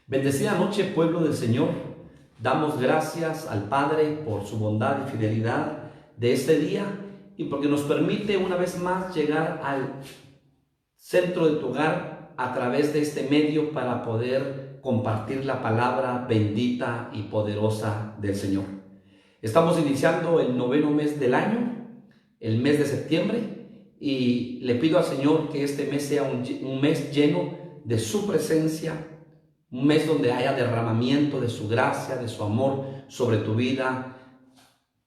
Bendecida noche, pueblo del Señor. Damos gracias al Padre por su bondad y fidelidad de este día y porque nos permite una vez más llegar al centro de tu hogar a través de este medio para poder compartir la palabra bendita y poderosa del Señor. Estamos iniciando el 9º mes del año, el mes de septiembre, y le pido al Señor que este mes sea un mes lleno de su presencia, un mes donde haya derramamiento de su gracia, de su amor sobre tu vida,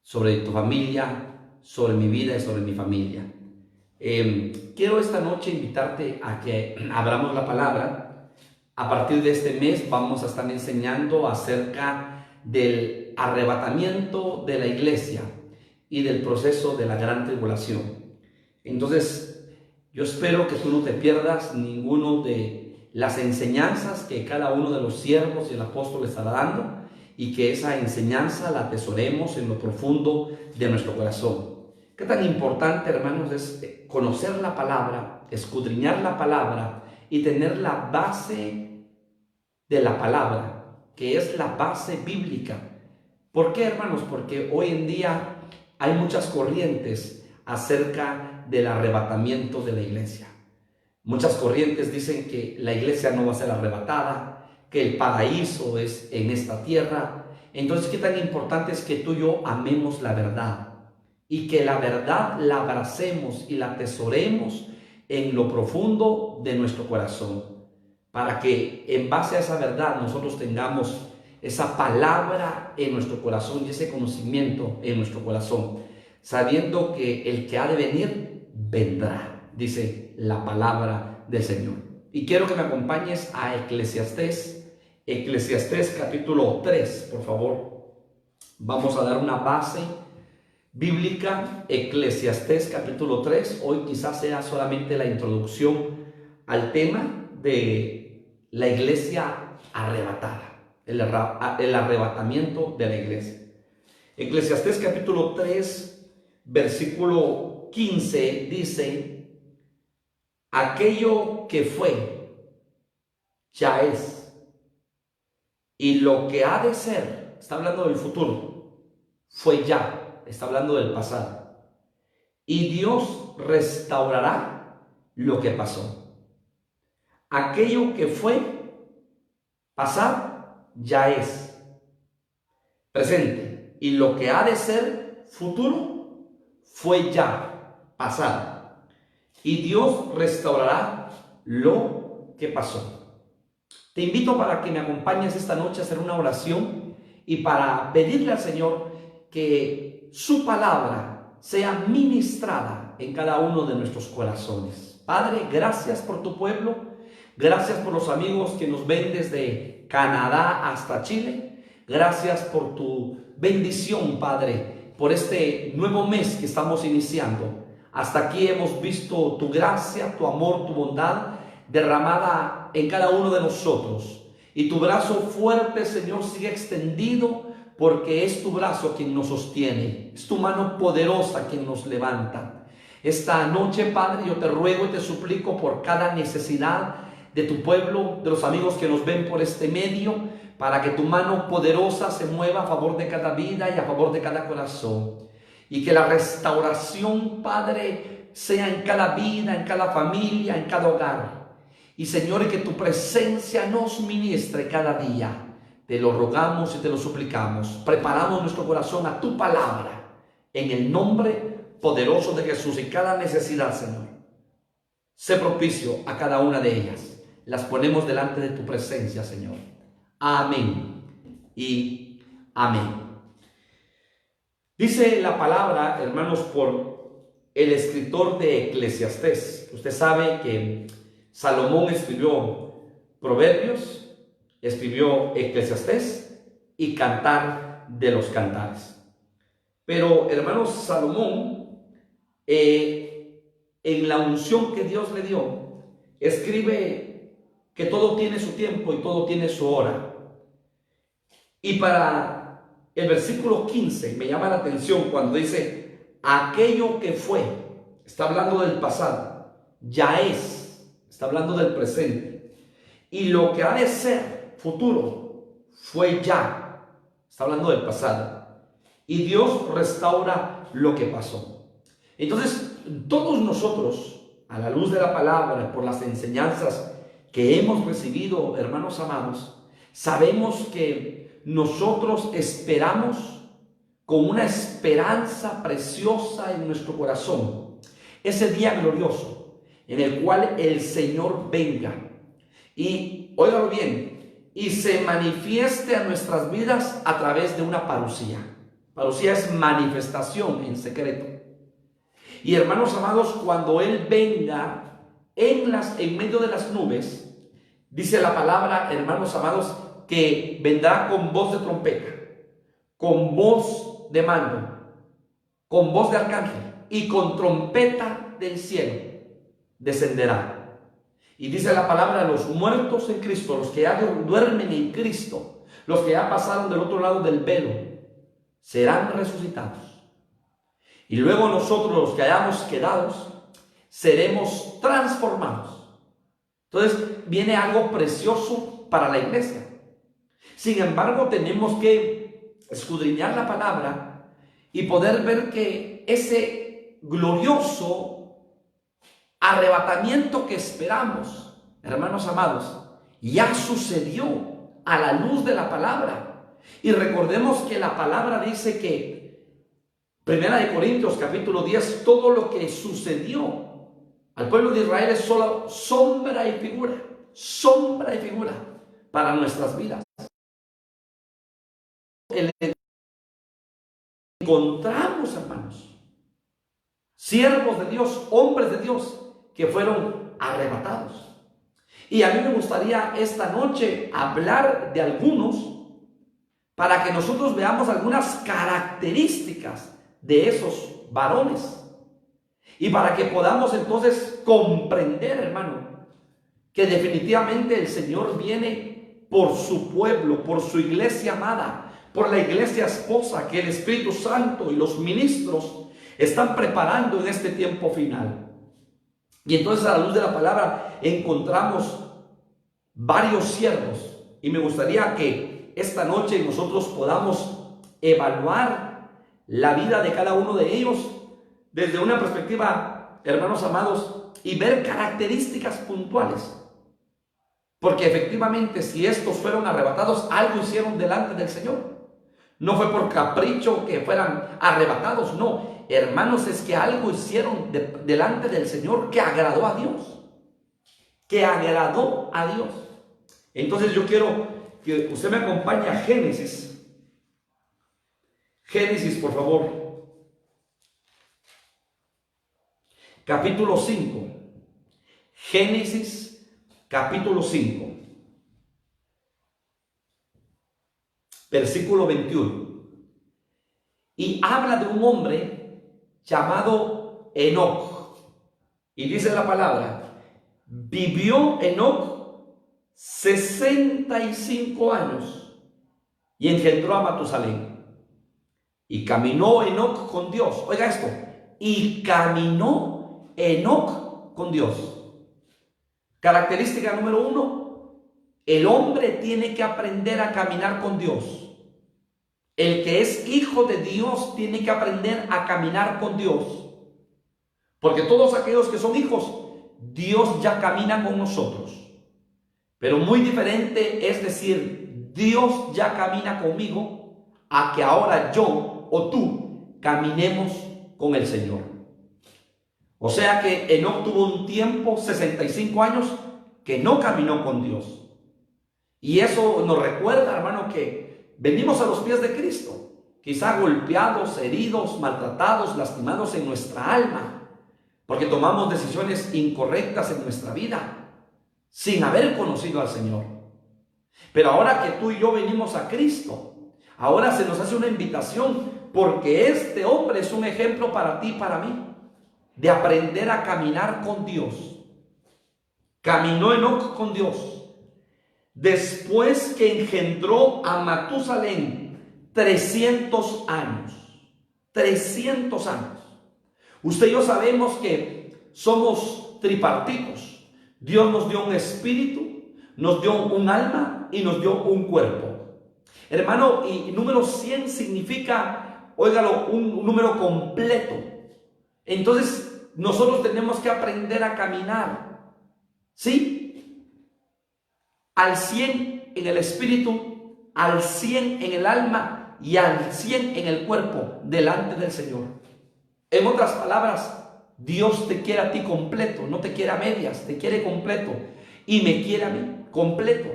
sobre tu familia, sobre mi vida y sobre mi familia. Quiero esta noche invitarte a que abramos la palabra. A partir de este mes vamos a estar enseñando acerca del arrebatamiento de la iglesia y del proceso de la gran tribulación. Entonces, yo espero que tú no te pierdas ninguno de las enseñanzas que cada uno de los siervos y el apóstol estará dando, y que esa enseñanza la atesoremos en lo profundo de nuestro corazón. Qué tan importante, hermanos, es conocer la palabra, escudriñar la palabra y tener la base de la palabra, que es la base bíblica. ¿Por qué, hermanos? Porque hoy en día hay muchas corrientes acerca del arrebatamiento de la iglesia. Muchas corrientes dicen que la iglesia no va a ser arrebatada, que el paraíso es en esta tierra. Entonces, ¿qué tan importante es que tú y yo amemos la verdad? Y que la verdad la abracemos y la atesoremos en lo profundo de nuestro corazón, para que en base a esa verdad nosotros tengamos esa palabra en nuestro corazón y ese conocimiento en nuestro corazón, sabiendo que el que ha de venir, vendrá, dice la palabra del Señor. Y quiero que me acompañes a Eclesiastés capítulo 3, por favor. Vamos a dar una base bíblica. Eclesiastés capítulo 3, hoy quizás sea solamente la introducción al tema de la iglesia arrebatada, el arrebatamiento de la iglesia. Eclesiastés capítulo 3, versículo 15 dice: aquello que fue, ya es, y lo que ha de ser, está hablando del futuro, fue ya, está hablando del pasado, y Dios restaurará lo que pasó. Aquello que fue, pasado, ya es, presente, y lo que ha de ser, futuro, fue ya, pasado, y Dios restaurará lo que pasó. Te invito para que me acompañes esta noche a hacer una oración y para pedirle al Señor que su palabra sea ministrada en cada uno de nuestros corazones. Padre, gracias por tu pueblo, gracias por los amigos que nos ven desde Canadá hasta Chile, gracias por tu bendición, Padre, por este nuevo mes que estamos iniciando. Hasta aquí hemos visto tu gracia, tu amor, tu bondad derramada en cada uno de nosotros. Y tu brazo fuerte, Señor, sigue extendido, porque es tu brazo quien nos sostiene, es tu mano poderosa quien nos levanta. Esta noche, Padre, yo te ruego y te suplico por cada necesidad de tu pueblo, de los amigos que nos ven por este medio, para que tu mano poderosa se mueva a favor de cada vida y a favor de cada corazón. Y que la restauración, Padre, sea en cada vida, en cada familia, en cada hogar. Y, Señor, que tu presencia nos ministre cada día. Te lo rogamos y te lo suplicamos. Preparamos nuestro corazón a tu palabra, en el nombre poderoso de Jesús. Y cada necesidad, Señor, sé propicio a cada una de ellas. Las ponemos delante de tu presencia, Señor. Amén y amén. Dice la palabra, hermanos, por el escritor de Eclesiastés. Usted sabe que Salomón escribió Proverbios, escribió Eclesiastés y Cantar de los Cantares. Pero, hermanos, Salomón, en la unción que Dios le dio, escribe que todo tiene su tiempo y todo tiene su hora. Y para el versículo 15 me llama la atención cuando dice: aquello que fue, está hablando del pasado, ya es, está hablando del presente, y lo que ha de ser, futuro, fue ya. Está hablando del pasado. Y Dios restaura lo que pasó. Entonces, todos nosotros, a la luz de la palabra, por las enseñanzas que hemos recibido, hermanos amados, sabemos que nosotros esperamos con una esperanza preciosa en nuestro corazón ese día glorioso en el cual el Señor venga y, óigalo bien, y se manifieste a nuestras vidas a través de una parucía. Parucía es manifestación en secreto. Y hermanos amados, cuando Él venga en medio de las nubes, dice la palabra, hermanos amados, que vendrá con voz de trompeta, con voz de mando, con voz de arcángel y con trompeta del cielo descenderá. Y dice la palabra, los muertos en Cristo, los que ya duermen en Cristo, los que ya pasaron del otro lado del velo, serán resucitados. Y luego nosotros, los que hayamos quedado, seremos transformados. Entonces viene algo precioso para la iglesia. Sin embargo, tenemos que escudriñar la palabra y poder ver que ese glorioso arrebatamiento que esperamos, hermanos amados, ya sucedió a la luz de la palabra. Y recordemos que la palabra dice que, 1 Corintios capítulo 10, todo lo que sucedió al pueblo de Israel es solo sombra y figura para nuestras vidas. Encontramos, hermanos, siervos de Dios, hombres de Dios, que fueron arrebatados. Y a mí me gustaría esta noche hablar de algunos para que nosotros veamos algunas características de esos varones. Y para que podamos entonces comprender, hermano, que definitivamente el Señor viene por su pueblo, por su iglesia amada, por la iglesia esposa que el Espíritu Santo y los ministros están preparando en este tiempo final. Y entonces a la luz de la palabra encontramos varios siervos. Y me gustaría que esta noche nosotros podamos evaluar la vida de cada uno de ellos desde una perspectiva, hermanos amados, y ver características puntuales. Porque efectivamente, si estos fueron arrebatados, algo hicieron delante del Señor. No fue por capricho que fueran arrebatados, no. Hermanos, es que algo hicieron delante del Señor que agradó a Dios. Que agradó a Dios. Entonces yo quiero que usted me acompañe a Génesis. Génesis, por favor. Capítulo 5. Génesis, capítulo 5. Versículo 21. Y habla de un hombre llamado Enoc. Y dice la palabra, vivió Enoc 65 años y engendró a Matusalén. Y caminó Enoc con Dios. Oiga esto. Y caminó Enoc con Dios. Característica número 1. El hombre tiene que aprender a caminar con Dios. El que es hijo de Dios tiene que aprender a caminar con Dios. Porque todos aquellos que son hijos, Dios ya camina con nosotros. Pero muy diferente es decir, Dios ya camina conmigo, a que ahora yo o tú caminemos con el Señor. O sea que Enoc tuvo un tiempo, 65 años, que no caminó con Dios. Y eso nos recuerda, hermano, que venimos a los pies de Cristo, quizá golpeados, heridos, maltratados, lastimados en nuestra alma, porque tomamos decisiones incorrectas en nuestra vida, sin haber conocido al Señor. Pero ahora que tú y yo venimos a Cristo, ahora se nos hace una invitación, porque este hombre es un ejemplo para ti y para mí, de aprender a caminar con Dios. Caminó Enoc con Dios. Después que engendró a Matusalén, 300 años. 300 años. Usted y yo sabemos que somos tripartitos. Dios nos dio un espíritu, nos dio un alma y nos dio un cuerpo. Hermano, y número 100 significa, óigalo, un número completo. Entonces, nosotros tenemos que aprender a caminar, ¿sí? Al 100 en el espíritu, al 100 en el alma y al 100 en el cuerpo, delante del Señor. En otras palabras, Dios te quiere a ti completo, no te quiere a medias, te quiere completo. Y me quiere a mí completo.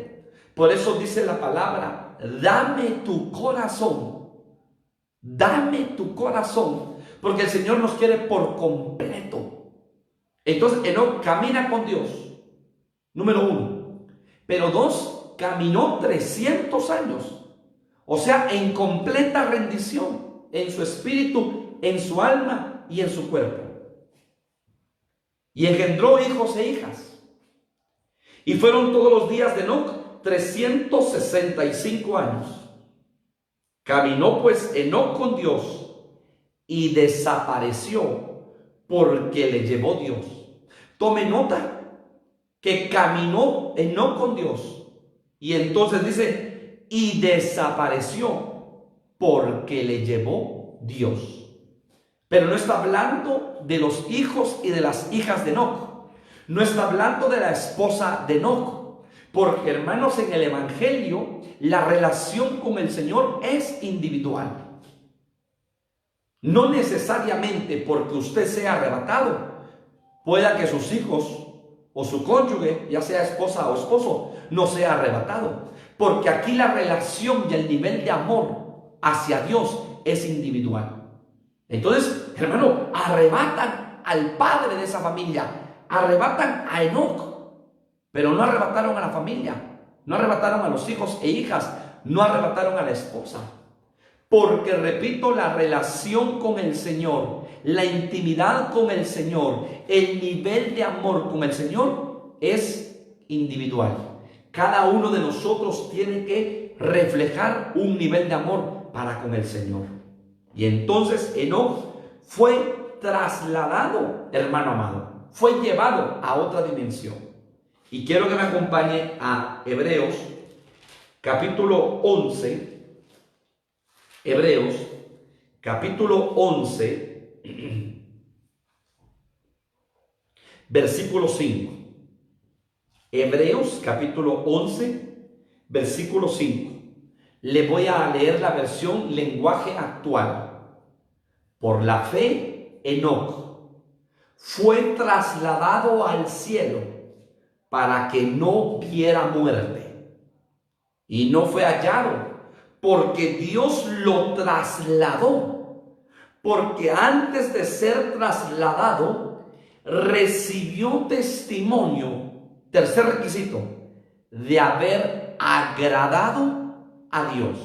Por eso dice la palabra, dame tu corazón. Dame tu corazón. Porque el Señor nos quiere por completo. Entonces, Enoc camina con Dios. Número 1. Pero 2, caminó 300 años. O sea, en completa rendición. En su espíritu, en su alma y en su cuerpo. Y engendró hijos e hijas. Y fueron todos los días de Enoc 365 años. Caminó pues Enoc con Dios y desapareció porque le llevó Dios. Tome nota que caminó Enoc con Dios y entonces dice y desapareció porque le llevó Dios. Pero no está hablando de los hijos y de las hijas de Enoc. No está hablando de la esposa de Enoc, porque hermanos, en el Evangelio la relación con el Señor es individual. No necesariamente porque usted sea arrebatado, pueda que sus hijos o su cónyuge, ya sea esposa o esposo, no sea arrebatado. Porque aquí la relación y el nivel de amor hacia Dios es individual. Entonces, hermano, arrebatan al padre de esa familia. Arrebatan a Enoc, pero no arrebataron a la familia, no arrebataron a los hijos e hijas, no arrebataron a la esposa. Porque, repito, la relación con el Señor, la intimidad con el Señor, el nivel de amor con el Señor es individual. Cada uno de nosotros tiene que reflejar un nivel de amor para con el Señor. Y entonces Enoc fue trasladado, hermano amado. Fue llevado a otra dimensión. Y quiero que me acompañe a Hebreos, capítulo 11. Hebreos, capítulo 11, versículo 5. Hebreos, capítulo 11, versículo 5. Le voy a leer la versión lenguaje actual. Por la fe, Enoc fue trasladado al cielo para que no viera muerte. Y no fue hallado, porque Dios lo trasladó. Porque antes de ser trasladado, recibió testimonio, tercer requisito, de haber agradado a Dios.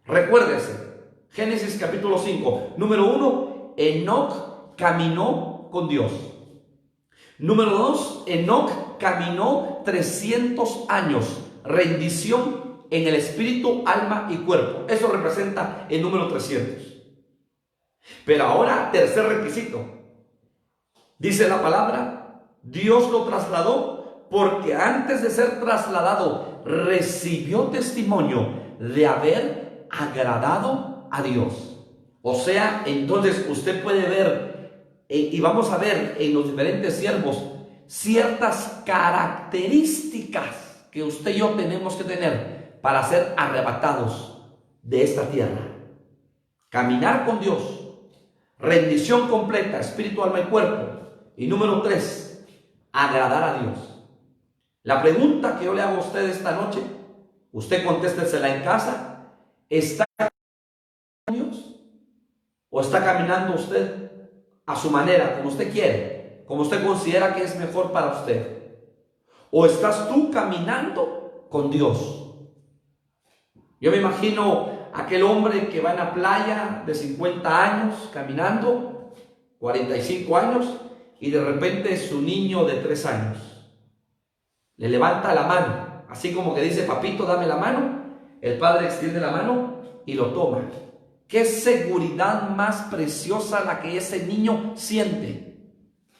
Recuérdese, Génesis capítulo 5, número 1, Enoc caminó con Dios. Número 2, Enoc caminó 300 años, rendición en el espíritu, alma y cuerpo. Eso representa el número 300. Pero ahora, tercer requisito. Dice la palabra, Dios lo trasladó porque antes de ser trasladado recibió testimonio de haber agradado a Dios. O sea, entonces usted puede ver y vamos a ver en los diferentes siervos ciertas características que usted y yo tenemos que tener para ser arrebatados de esta tierra. Caminar con Dios, rendición completa, espíritu, alma y cuerpo. Y número 3, agradar a Dios. La pregunta que yo le hago a usted esta noche, usted contéstesela en casa: ¿está con Dios? ¿O está caminando usted a su manera, como usted quiere, como usted considera que es mejor para usted? ¿O estás tú caminando con Dios? Yo me imagino aquel hombre que va en la playa de 50 años caminando, 45 años, y de repente su niño de 3 años le levanta la mano, así como que dice: papito, dame la mano. El padre extiende la mano y lo toma. ¿Qué seguridad más preciosa la que ese niño siente?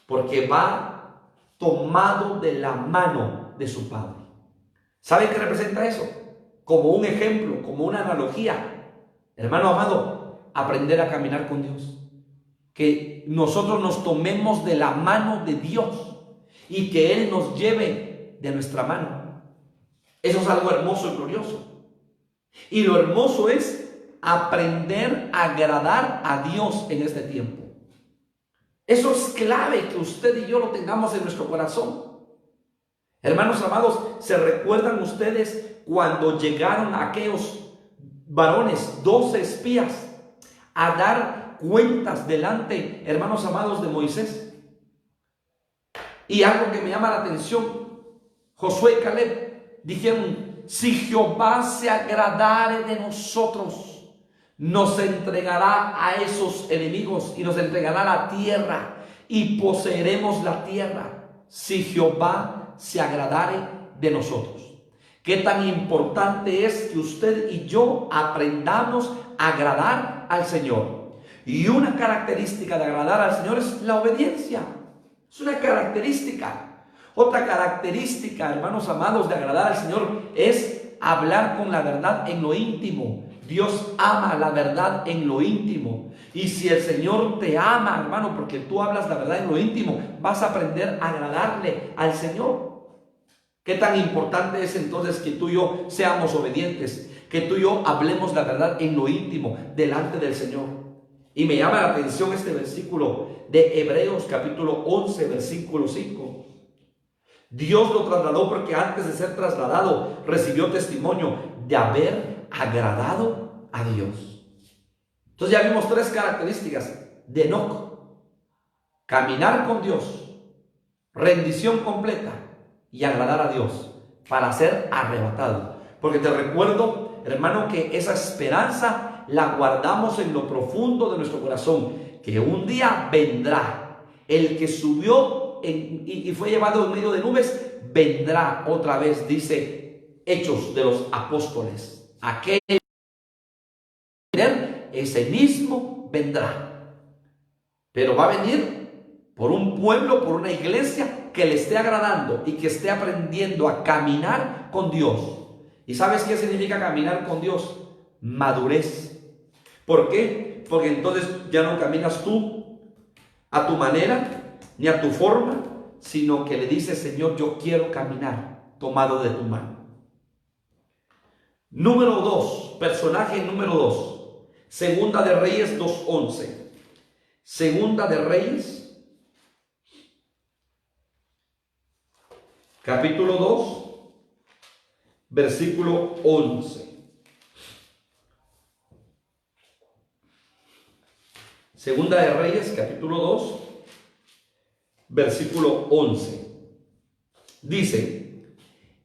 Porque va tomado de la mano de su padre. ¿Sabe qué representa eso? Como un ejemplo, como una analogía. Hermano amado, aprender a caminar con Dios. Que nosotros nos tomemos de la mano de Dios y que Él nos lleve de nuestra mano. Eso es algo hermoso y glorioso. Y lo hermoso es aprender a agradar a Dios en este tiempo. Eso es clave que usted y yo lo tengamos en nuestro corazón. Hermanos amados, ¿se recuerdan ustedes cuando llegaron aquellos varones, 12 espías, a dar cuentas delante, hermanos amados, de Moisés? Y algo que me llama la atención, Josué y Caleb dijeron: si Jehová se agradare de nosotros, nos entregará a esos enemigos y nos entregará la tierra y poseeremos la tierra, si Jehová se agradare de nosotros. Qué tan importante es que usted y yo aprendamos a agradar al Señor. Y una característica de agradar al Señor es la obediencia. Es una característica. Otra característica, hermanos amados, de agradar al Señor es hablar con la verdad en lo íntimo. Dios ama la verdad en lo íntimo. Y si el Señor te ama, hermano, porque tú hablas la verdad en lo íntimo, vas a aprender a agradarle al Señor. Qué tan importante es entonces que tú y yo seamos obedientes, que tú y yo hablemos la verdad en lo íntimo delante del Señor. Y me llama la atención este versículo de Hebreos capítulo 11, versículo 5. Dios lo trasladó porque antes de ser trasladado recibió testimonio de haber agradado a Dios. Entonces ya vimos tres características de Enoc: caminar con Dios, rendición completa y agradar a Dios para ser arrebatado. Porque te recuerdo, hermano, que esa esperanza la guardamos en lo profundo de nuestro corazón, que un día vendrá el que subió y fue llevado en medio de nubes, vendrá otra vez, dice Hechos de los Apóstoles. Aquel ese mismo vendrá, pero va a venir por un pueblo, por una iglesia que le esté agradando y que esté aprendiendo a caminar con Dios. ¿Y sabes qué significa caminar con Dios? Madurez. ¿Por qué? Porque entonces ya no caminas tú a tu manera ni a tu forma, sino que le dices: Señor, yo quiero caminar tomado de tu mano. Número 2, personaje número 2, Segunda de Reyes 2:11. Segunda de Reyes, capítulo 2, versículo 11. Segunda de Reyes, capítulo 2, versículo 11. Dice: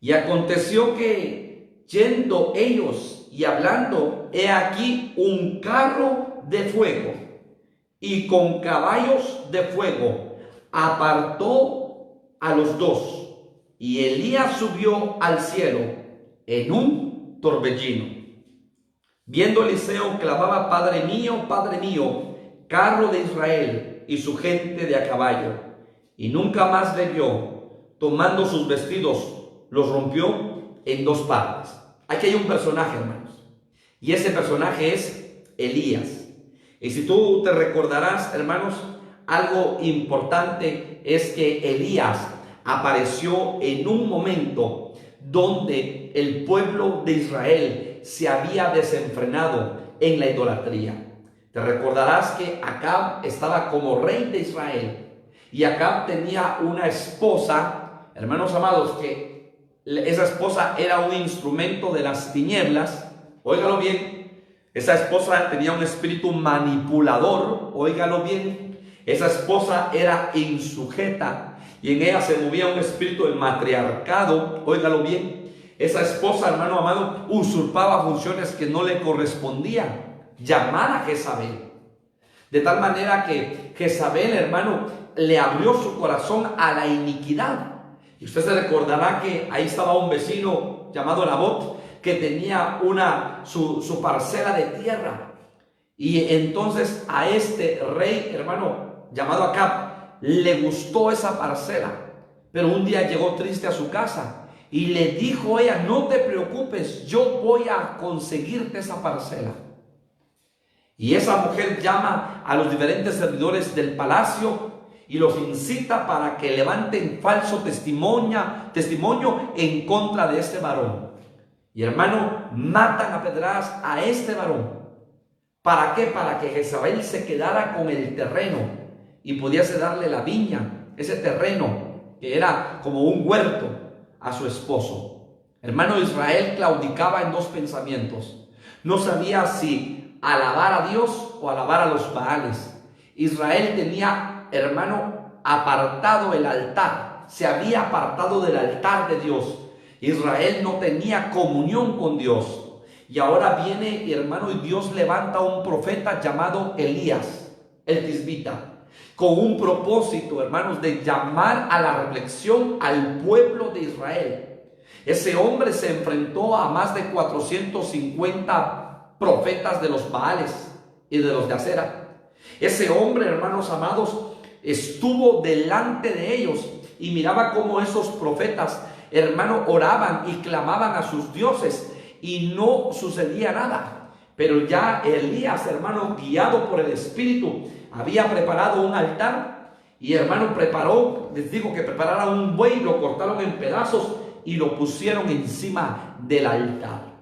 y aconteció que yendo ellos y hablando, he aquí un carro de fuego y con caballos de fuego apartó a los dos, y Elías subió al cielo en un torbellino. Viendo Eliseo, clamaba: Padre mío, carro de Israel y su gente de a caballo. Y nunca más le vio. Tomando sus vestidos, los rompió en dos partes. Aquí hay un personaje, hermanos, y ese personaje es Elías. Y si tú te recordarás, hermanos, algo importante es que Elías apareció en un momento donde el pueblo de Israel se había desenfrenado en la idolatría. Te recordarás que Acab estaba como rey de Israel, y Acab tenía una esposa, hermanos amados, que esa esposa era un instrumento de las tinieblas. Óigalo bien, esa esposa tenía un espíritu manipulador. Óigalo bien, esa esposa era insujeta y en ella se movía un espíritu de matriarcado. Óigalo bien, esa esposa, hermano amado, usurpaba funciones que no le correspondían, llamada Jezabel. De tal manera que Jezabel, hermano, le abrió su corazón a la iniquidad. Y usted se recordará que ahí estaba un vecino llamado Nabot, que tenía su parcela de tierra. Y entonces a este rey, hermano, llamado Acab, le gustó esa parcela. Pero un día llegó triste a su casa Y le dijo ella, no te preocupes, yo voy a conseguirte esa parcela. Y esa mujer llama a los diferentes servidores del palacio y los incita para que levanten falso testimonio en contra de este varón. Y hermano, matan a pedradas a este varón. ¿Para qué? Para que Jezabel se quedara con el terreno y pudiese darle la viña, ese terreno que era como un huerto, a su esposo. Hermano, Israel claudicaba en dos pensamientos. No sabía si alabar a Dios o alabar a los Baales. Israel tenía, hermano, apartado el altar. Se había apartado del altar de Dios. Israel no tenía comunión con Dios. Y ahora viene, hermano, y Dios levanta a un profeta llamado Elías, el tisbita, con un propósito, hermanos, de llamar a la reflexión al pueblo de Israel. Ese hombre se enfrentó a más de 450 profetas de los Baales y de los de Acera. Ese hombre, hermanos amados, estuvo delante de ellos y miraba cómo esos profetas, hermano, oraban y clamaban a sus dioses y no sucedía nada. Pero ya Elías, hermano, guiado por el Espíritu, había preparado un altar y, hermano, les digo que prepararan un buey, lo cortaron en pedazos y lo pusieron encima del altar.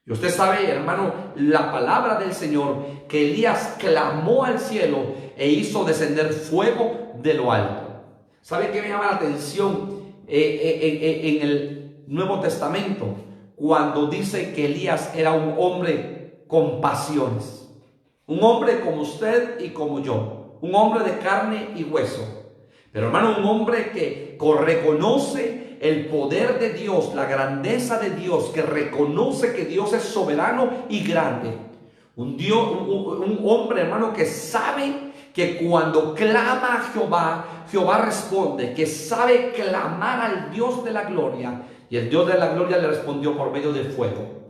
Y usted sabe, hermano, la palabra del Señor, que Elías clamó al cielo e hizo descender fuego de lo alto. ¿Sabe qué me llama la atención en el Nuevo Testamento? Cuando dice que Elías era un hombre con pasiones. Un hombre como usted y como yo. Un hombre de carne y hueso. Pero, hermano, un hombre que reconoce el poder de Dios, la grandeza de Dios, que reconoce que Dios es soberano y grande. Un hombre, hermano, que sabe que cuando clama a Jehová, Jehová responde, que sabe clamar al Dios de la gloria, y el Dios de la gloria le respondió por medio de fuego.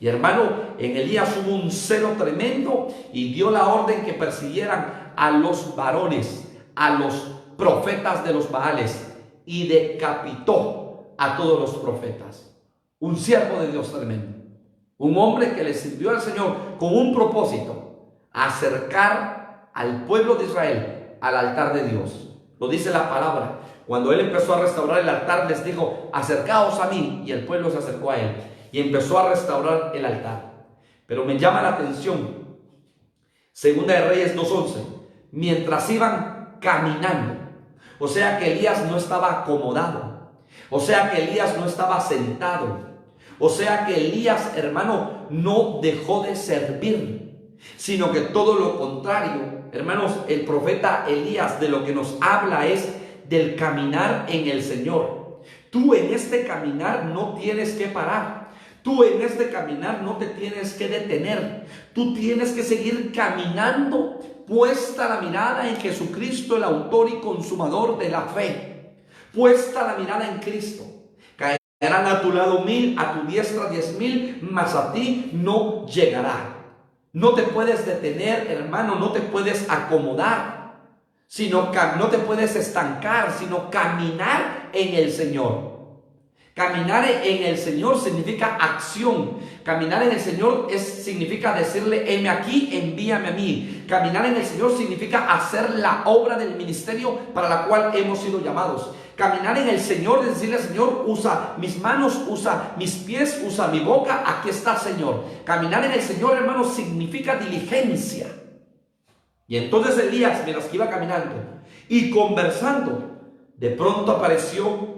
Y, hermano, en Elías hubo un celo tremendo y dio la orden que persiguieran a los varones, a los profetas de los Baales, y decapitó a todos los profetas. Un siervo de Dios tremendo, un hombre que le sirvió al Señor con un propósito: acercar al pueblo de Israel al altar de Dios. Lo dice la palabra. Cuando él empezó a restaurar el altar, les dijo: acercaos a mí, y el pueblo se acercó a él y empezó a restaurar el altar. Pero me llama la atención, Segunda de Reyes 2:11, mientras iban caminando, o sea que Elías no estaba acomodado, o sea que Elías no estaba sentado, o sea que Elías, hermano, no dejó de servir, sino que todo lo contrario. Hermanos, el profeta Elías de lo que nos habla es del caminar en el Señor. Tú en este caminar no tienes que parar. Tú en este caminar no te tienes que detener. Tú tienes que seguir caminando, puesta la mirada en Jesucristo, el autor y consumador de la fe. Puesta la mirada en Cristo. Caerán a tu lado 1000, a tu diestra 10,000, mas a ti no llegará. No te puedes detener, hermano, no te puedes acomodar, no te puedes estancar, sino caminar en el Señor. Caminar en el Señor significa acción. Caminar en el Señor significa decirle: heme aquí, envíame a mí. Caminar en el Señor significa hacer la obra del ministerio para la cual hemos sido llamados. Caminar en el Señor es decirle: Señor, usa mis manos, usa mis pies, usa mi boca, aquí está, Señor. Caminar en el Señor, hermano, significa diligencia. Y entonces Elías, mientras que iba caminando y conversando, de pronto apareció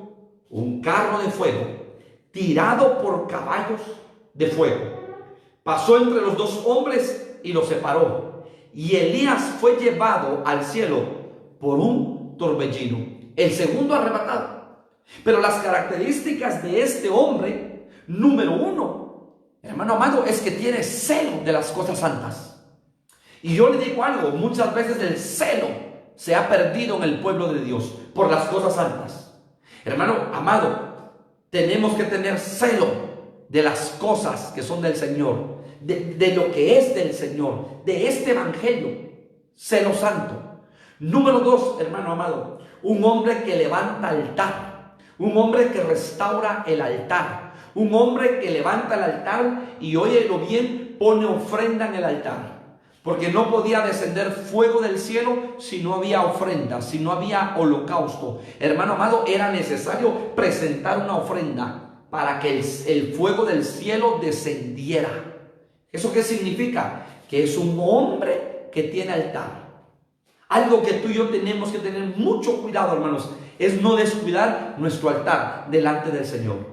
un carro de fuego, tirado por caballos de fuego. Pasó entre los dos hombres y los separó. Y Elías fue llevado al cielo por un torbellino. El segundo arrebatado. Pero las características de este hombre, número uno, hermano amado, es que tiene celo de las cosas santas. Y yo le digo algo: muchas veces el celo se ha perdido en el pueblo de Dios por las cosas santas. Hermano amado, tenemos que tener celo de las cosas que son del Señor, de lo que es del Señor, de este evangelio, celo santo. Número 2, hermano amado, un hombre que levanta altar, un hombre que restaura el altar, un hombre que levanta el altar y, óyelo bien, pone ofrenda en el altar. Porque no podía descender fuego del cielo si no había ofrenda, si no había holocausto. Hermano amado, era necesario presentar una ofrenda para que el fuego del cielo descendiera. ¿Eso qué significa? Que es un hombre que tiene altar. Algo que tú y yo tenemos que tener mucho cuidado, hermanos, es no descuidar nuestro altar delante del Señor.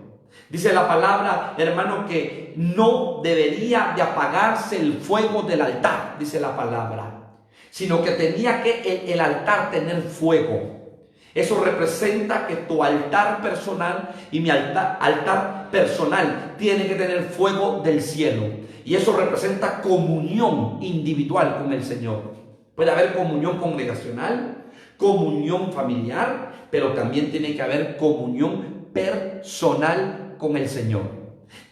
Dice la palabra, hermano, que no debería de apagarse el fuego del altar, dice la palabra, sino que tenía que el altar tener fuego. Eso representa que tu altar personal y mi altar personal tiene que tener fuego del cielo. Y eso representa comunión individual con el Señor. Puede haber comunión congregacional, comunión familiar, pero también tiene que haber comunión personal con el Señor.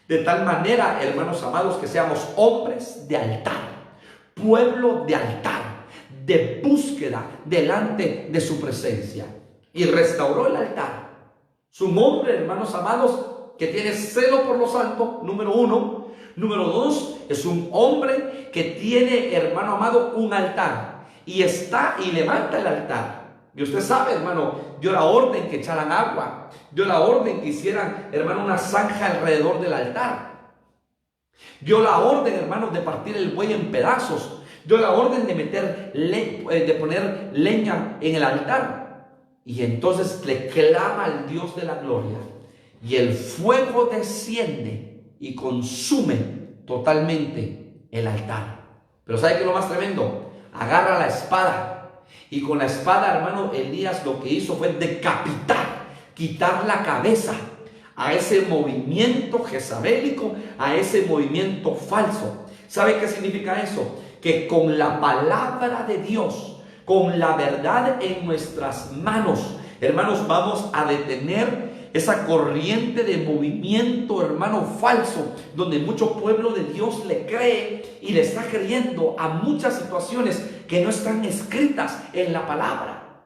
De tal manera, hermanos amados, que seamos hombres de altar, pueblo de altar, de búsqueda delante de su presencia. Y restauró el altar. Es un hombre, hermanos amados, que tiene celo por lo santo, número uno. Número dos, es un hombre que tiene, hermano amado, un altar. Y está y levanta el altar. Y usted sabe, hermano, dio la orden que echaran agua. Dio la orden que hicieran, hermano, una zanja alrededor del altar. Dio la orden, hermano, de partir el buey en pedazos. Dio la orden de poner leña en el altar. Y entonces le clama al Dios de la gloria. Y el fuego desciende y consume totalmente el altar. Pero ¿sabe qué es lo más tremendo? Agarra la espada. Y con la espada, hermano, Elías lo que hizo fue decapitar, quitar la cabeza a ese movimiento jezabélico, a ese movimiento falso. ¿Sabe qué significa eso? Que con la palabra de Dios, con la verdad en nuestras manos, hermanos, vamos a detener esa corriente de movimiento, hermano, falso, donde mucho pueblo de Dios le cree y le está creyendo a muchas situaciones que no están escritas en la palabra.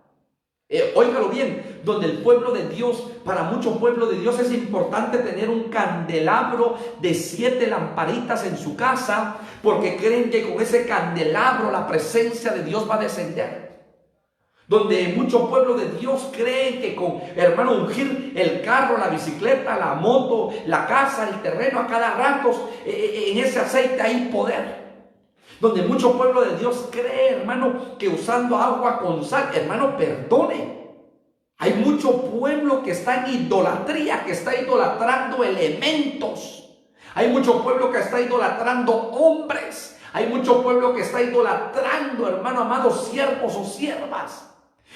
Óigalo bien, donde el pueblo de Dios, para mucho pueblo de Dios es importante tener un candelabro de 7 lamparitas en su casa, porque creen que con ese candelabro la presencia de Dios va a descender. Donde mucho pueblo de Dios cree que con, hermano, ungir el carro, la bicicleta, la moto, la casa, el terreno a cada rato, en ese aceite hay poder. Donde mucho pueblo de Dios cree, hermano, que usando agua con sal, hermano, perdone. Hay mucho pueblo que está en idolatría, que está idolatrando elementos. Hay mucho pueblo que está idolatrando hombres. Hay mucho pueblo que está idolatrando, hermano amado, siervos o siervas.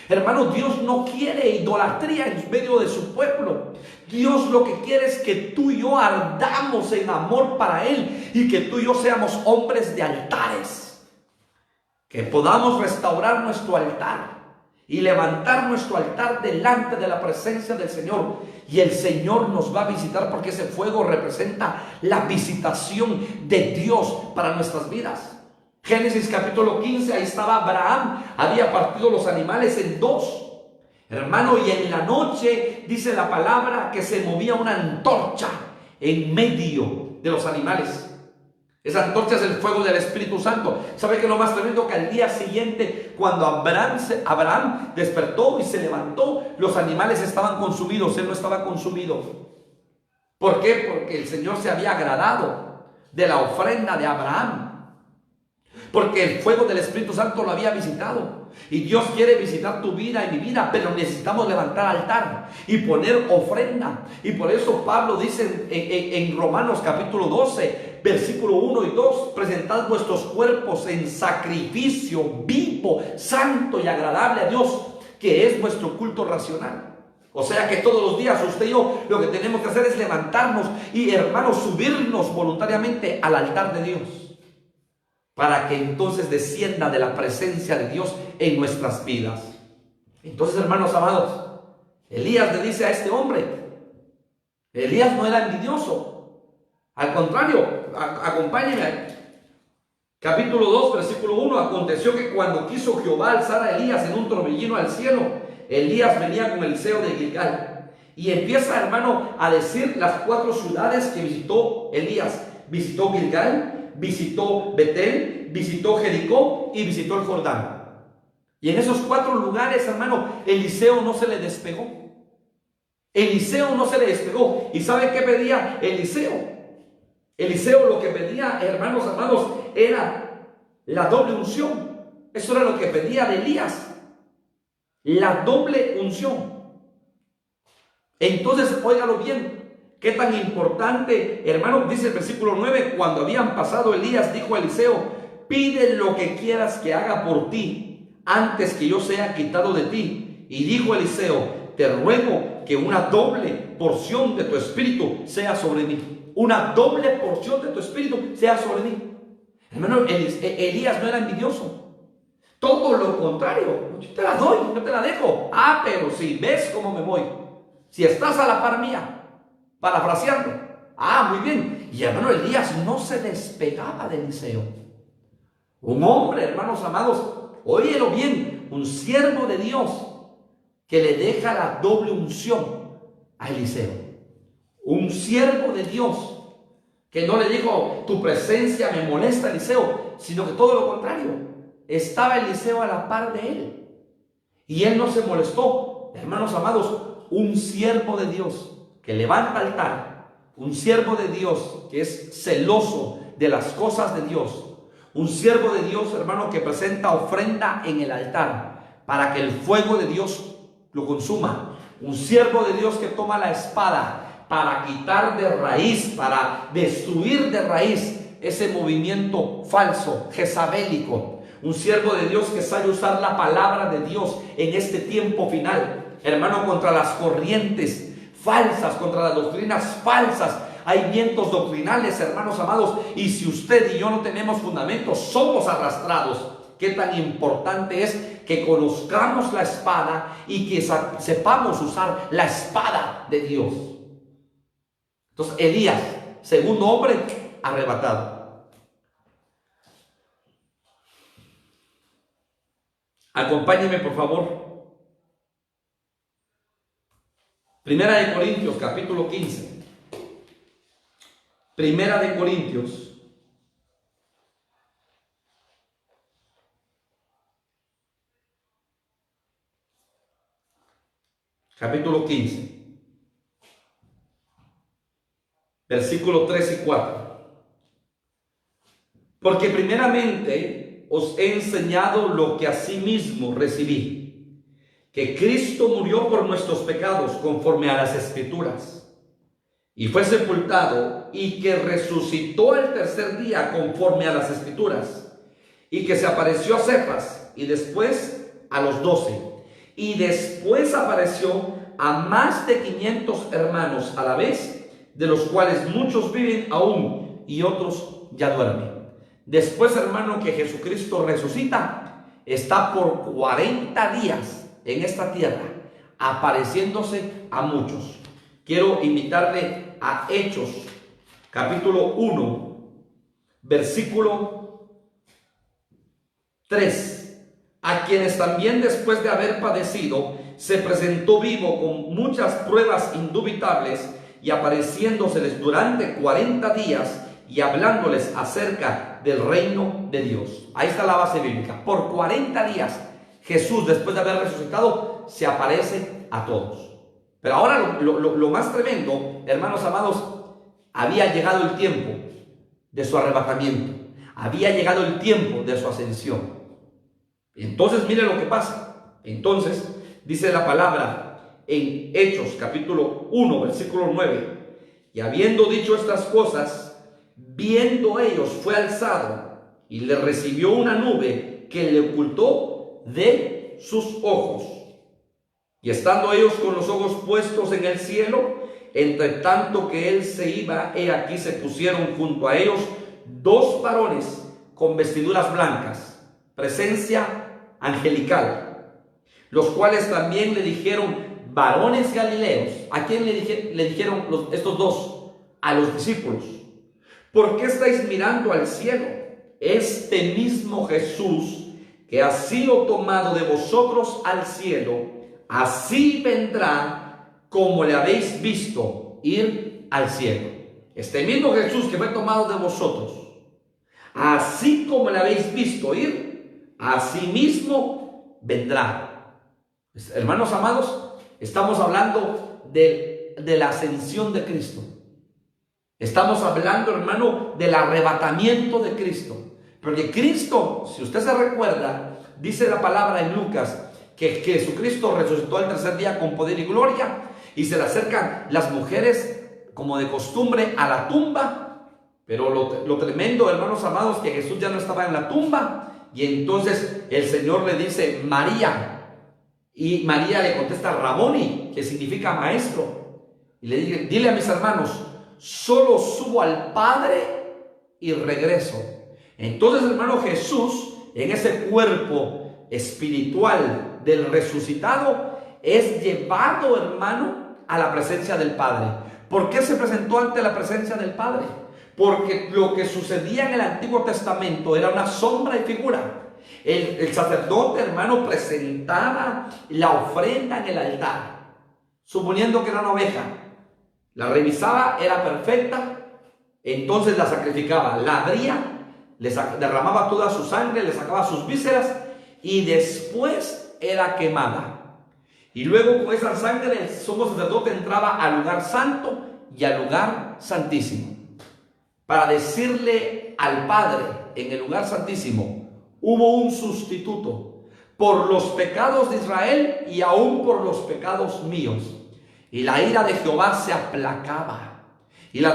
Hermano, Dios no quiere idolatría en medio de su pueblo. Dios lo que quiere es que tú y yo ardamos en amor para Él y que tú y yo seamos hombres de altares. Que podamos restaurar nuestro altar y levantar nuestro altar delante de la presencia del Señor. Y el Señor nos va a visitar, porque ese fuego representa la visitación de Dios para nuestras vidas. Génesis capítulo 15, ahí estaba Abraham, había partido los animales en 2. Hermano, y en la noche dice la palabra que se movía una antorcha en medio de los animales. Esa antorcha es el fuego del Espíritu Santo. ¿Sabe qué es lo más tremendo? Que al día siguiente, cuando Abraham despertó y se levantó, los animales estaban consumidos, él no estaba consumido. ¿Por qué? Porque el Señor se había agradado de la ofrenda de Abraham. Porque el fuego del Espíritu Santo lo había visitado. Y Dios quiere visitar tu vida y mi vida, pero necesitamos levantar altar y poner ofrenda. Y por eso Pablo dice en Romanos capítulo 12, versículo 1 y 2, presentad vuestros cuerpos en sacrificio vivo, santo y agradable a Dios, que es vuestro culto racional. O sea que todos los días usted y yo lo que tenemos que hacer es levantarnos y, hermanos, subirnos voluntariamente al altar de Dios, para que entonces descienda de la presencia de Dios en nuestras vidas. Entonces, hermanos amados, Elías le dice a este hombre, Elías no era envidioso, al contrario, acompáñenme. Capítulo 2, versículo 1, aconteció que cuando quiso Jehová alzar a Elías en un torbellino al cielo, Elías venía con Eliseo de Gilgal. Y empieza, hermano, a decir las 4 ciudades que visitó Elías. Visitó Gilgal, visitó Betel, visitó Jericó y visitó el Jordán. Y en esos 4 lugares, hermano, Eliseo no se le despegó. Eliseo no se le despegó. ¿Y sabe qué pedía Eliseo? Eliseo lo que pedía, hermanos amados, era la doble unción. Eso era lo que pedía de Elías. La doble unción. Entonces, óigalo bien, qué tan importante, hermano, dice el versículo 9, cuando habían pasado Elías, dijo a Eliseo, pide lo que quieras que haga por ti, antes que yo sea quitado de ti. Y dijo Eliseo, te ruego que una doble porción de tu espíritu sea sobre mí. Una doble porción de tu espíritu sea sobre mí. Hermano, Elías no era envidioso. Todo lo contrario, yo te la doy, no te la dejo. Pero si ves cómo me voy, si estás a la par mía, parafraseando, muy bien. Y hermano, Elías no se despegaba de Eliseo. Un hombre, hermanos amados, óyelo bien, un siervo de Dios que le deja la doble unción a Eliseo. Un siervo de Dios que no le dijo, tu presencia me molesta, Eliseo, sino que todo lo contrario. Estaba Eliseo a la par de él y él no se molestó. Hermanos amados, un siervo de Dios que levanta altar, un siervo de Dios que es celoso de las cosas de Dios, un siervo de Dios, hermano, que presenta ofrenda en el altar para que el fuego de Dios lo consuma, un siervo de Dios que toma la espada para quitar de raíz, para destruir de raíz ese movimiento falso, jezabélico. Un siervo de Dios que sabe usar la palabra de Dios en este tiempo final, hermano, contra las corrientes falsas, contra las doctrinas falsas. Hay vientos doctrinales, hermanos amados, y si usted y yo no tenemos fundamentos, somos arrastrados. Qué tan importante es que conozcamos la espada y que sepamos usar la espada de Dios. Entonces, Elías, segundo hombre arrebatado. Acompáñenme, por favor. Primera de Corintios, capítulo 15. Primera de Corintios, capítulo 15, versículos 3 y 4. Porque primeramente os he enseñado lo que asimismo recibí, que Cristo murió por nuestros pecados conforme a las Escrituras, y fue sepultado, y que resucitó al tercer día conforme a las Escrituras, y que se apareció a Cefas, y después a los 12, y después apareció a más de 500 hermanos a la vez, de los cuales muchos viven aún, y otros ya duermen. Después, hermano, que Jesucristo resucita, está por 40 días en esta tierra, apareciéndose a muchos. Quiero invitarle a Hechos, capítulo 1, versículo 3, a quienes también después de haber padecido, se presentó vivo con muchas pruebas indubitables y apareciéndoseles durante 40 días y hablándoles acerca del reino de Dios. Ahí está la base bíblica. Por 40 días Jesús, después de haber resucitado, se aparece a todos. Pero ahora lo más tremendo, hermanos amados, había llegado el tiempo de su arrebatamiento. Había llegado el tiempo de su ascensión. Entonces mire lo que pasa. Entonces dice la palabra en Hechos capítulo 1 versículo 9. Y habiendo dicho estas cosas, viendo ellos, fue alzado y le recibió una nube que le ocultó de sus ojos. Y estando ellos con los ojos puestos en el cielo, entre tanto que él se iba, he aquí se pusieron junto a ellos 2 varones con vestiduras blancas, presencia angelical, los cuales también le dijeron, varones galileos. ¿A quién le dijeron estos 2? A los discípulos. ¿Por qué estáis mirando al cielo? Este mismo Jesús que ha sido tomado de vosotros al cielo, así vendrá como le habéis visto ir al cielo. Este mismo Jesús que fue tomado de vosotros, así como le habéis visto ir, así mismo vendrá. Hermanos amados, estamos hablando de la ascensión de Cristo. Estamos hablando, hermano, del arrebatamiento de Cristo. Porque Cristo, si usted se recuerda, dice la palabra en Lucas, que Jesucristo resucitó al tercer día con poder y gloria, y se le acercan las mujeres como de costumbre a la tumba. Pero lo tremendo, hermanos amados, que Jesús ya no estaba en la tumba, y entonces el Señor le dice María, y María le contesta Raboni, que significa maestro, y le dice: dile a mis hermanos, solo subo al Padre y regreso. Entonces, hermano, Jesús, en ese cuerpo espiritual del resucitado, es llevado, hermano, a la presencia del Padre. ¿Por qué se presentó ante la presencia del Padre? Porque lo que sucedía en el Antiguo Testamento era una sombra y figura. El sacerdote, hermano, presentaba la ofrenda en el altar, suponiendo que era una oveja. La revisaba, era perfecta, entonces la sacrificaba, la abría, derramaba toda su sangre, le sacaba sus vísceras y después era quemada. Y luego con esa sangre el sumo sacerdote entraba al lugar santo y al lugar santísimo, para decirle al Padre en el lugar santísimo: hubo un sustituto por los pecados de Israel y aún por los pecados míos. Y la ira de Jehová se aplacaba, y la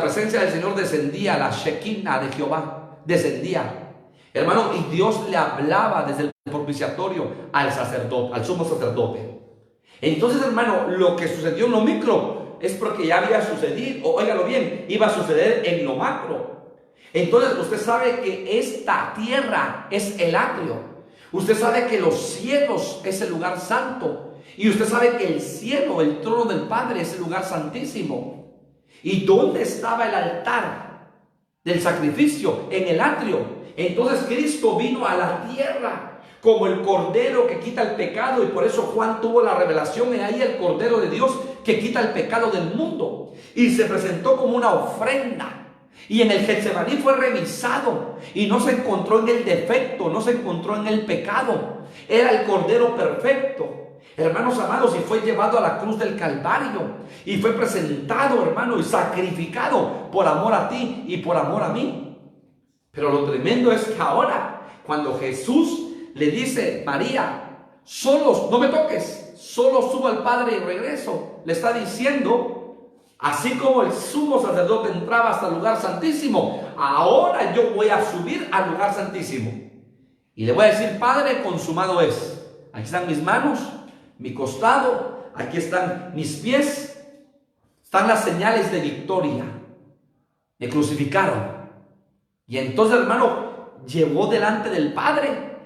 presencia del Señor descendía, la Shekinah de Jehová descendía, hermano, y Dios le hablaba desde el propiciatorio al sacerdote, al sumo sacerdote. Entonces, hermano, lo que sucedió en lo micro es porque ya había sucedido, o óigalo bien, iba a suceder en lo macro. Entonces usted sabe que esta tierra es el atrio, usted sabe que los cielos es el lugar santo, y usted sabe que el cielo, el trono del Padre, es el lugar santísimo. ¿Y dónde estaba el altar del sacrificio? En el atrio. Entonces Cristo vino a la tierra como el Cordero que quita el pecado, y por eso Juan tuvo la revelación: en ahí el Cordero de Dios que quita el pecado del mundo. Y se presentó como una ofrenda. Y en el Getsemaní fue revisado y no se encontró en el defecto, no se encontró en el pecado. Era el Cordero perfecto. Hermanos amados, y fue llevado a la cruz del Calvario y fue presentado, hermano, y sacrificado por amor a ti y por amor a mí. Pero lo tremendo es que ahora, cuando Jesús le dice: María, solo, no me toques, solo subo al Padre y regreso, le está diciendo: así como el sumo sacerdote entraba hasta el lugar santísimo, ahora yo voy a subir al lugar santísimo. Y le voy a decir: Padre, consumado es. Aquí están mis manos, mi costado, aquí están mis pies, están las señales de victoria. Me crucificaron. Y entonces, hermano, llevó delante del Padre,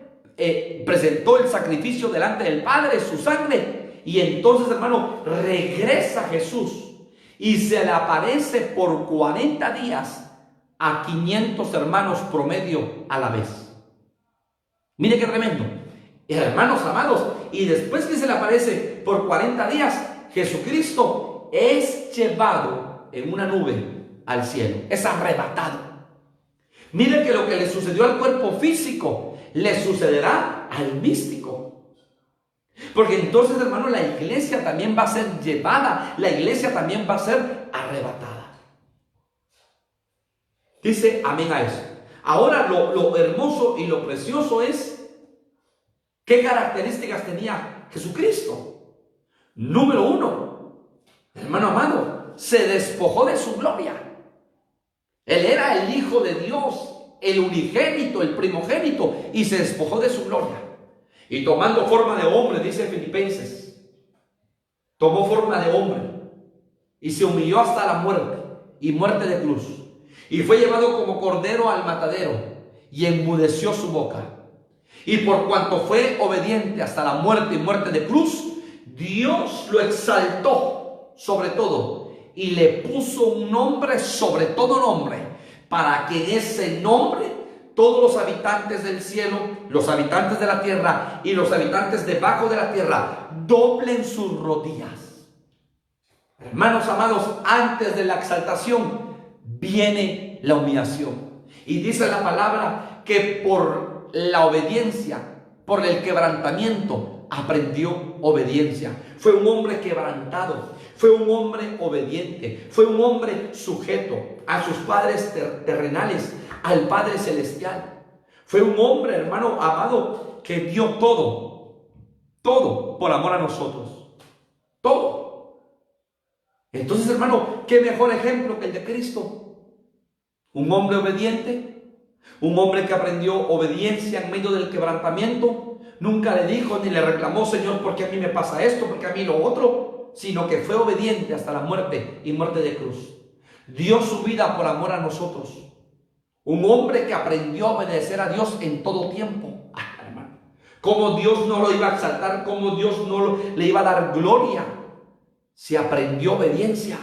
presentó el sacrificio delante del Padre, su sangre. Y entonces, hermano, regresa Jesús y se le aparece por 40 días a 500 hermanos promedio a la vez. Mire qué tremendo. Hermanos amados, y después que se le aparece por 40 días, Jesucristo es llevado en una nube al cielo, es arrebatado. Mire que lo que le sucedió al cuerpo físico le sucederá al místico. Porque entonces, hermano, la iglesia también va a ser llevada, la iglesia también va a ser arrebatada. Dice amén a eso. Ahora lo hermoso y lo precioso es: ¿qué características tenía Jesucristo? Número 1, hermano amado, se despojó de su gloria. Él era el Hijo de Dios, el unigénito, el primogénito, y se despojó de su gloria. Y tomando forma de hombre, dice Filipenses, tomó forma de hombre y se humilló hasta la muerte, y muerte de cruz. Y fue llevado como cordero al matadero y enmudeció su boca. Y por cuanto fue obediente hasta la muerte y muerte de cruz, Dios lo exaltó sobre todo y le puso un nombre sobre todo nombre, para que en ese nombre todos los habitantes del cielo, los habitantes de la tierra y los habitantes debajo de la tierra doblen sus rodillas. Hermanos amados, antes de la exaltación viene la humillación. Y dice la palabra que por la obediencia, por el quebrantamiento, aprendió obediencia. Fue un hombre quebrantado, fue un hombre obediente, fue un hombre sujeto a sus padres terrenales, al Padre Celestial. Fue un hombre, hermano amado, que dio todo por amor a nosotros. Todo. Entonces, hermano, ¿qué mejor ejemplo que el de Cristo? Un hombre obediente, un hombre que aprendió obediencia en medio del quebrantamiento. Nunca le dijo ni le reclamó: Señor, ¿por qué a mí me pasa esto? ¿Por qué a mí lo otro? Sino que fue obediente hasta la muerte y muerte de cruz. Dio su vida por amor a nosotros. Un hombre que aprendió a obedecer a Dios en todo tiempo. Hermano, ¿cómo Dios no lo iba a exaltar? ¿Cómo Dios no le iba a dar gloria? Si aprendió obediencia.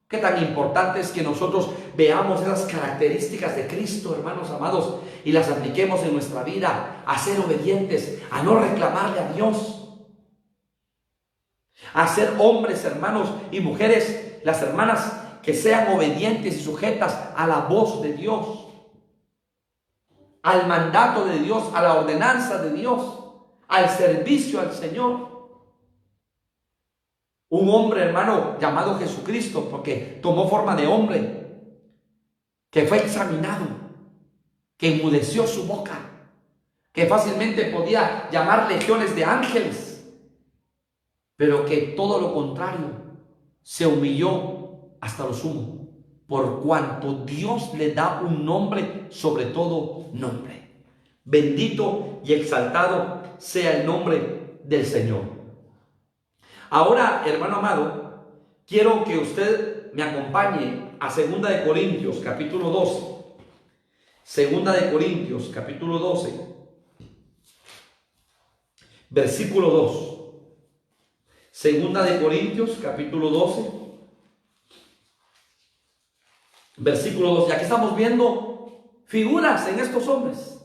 Qué tan importante es que nosotros veamos esas características de Cristo, hermanos amados, y las apliquemos en nuestra vida, a ser obedientes, a no reclamarle a Dios, a ser hombres, hermanos y mujeres, las hermanas, que sean obedientes y sujetas a la voz de Dios, al mandato de Dios, a la ordenanza de Dios, al servicio al Señor. Un hombre, hermano, llamado Jesucristo, porque tomó forma de hombre, que fue examinado, que enmudeció su boca, que fácilmente podía llamar legiones de ángeles, pero que todo lo contrario, se humilló hasta lo sumo, por cuanto Dios le da un nombre sobre todo nombre. Bendito y exaltado sea el nombre del Señor. Ahora, hermano amado, quiero que usted me acompañe a 2 de Corintios, capítulo 12. 2 de Corintios, capítulo 12, versículo 2. 2 de Corintios, capítulo 12, versículo 2. Y aquí estamos viendo figuras en estos hombres,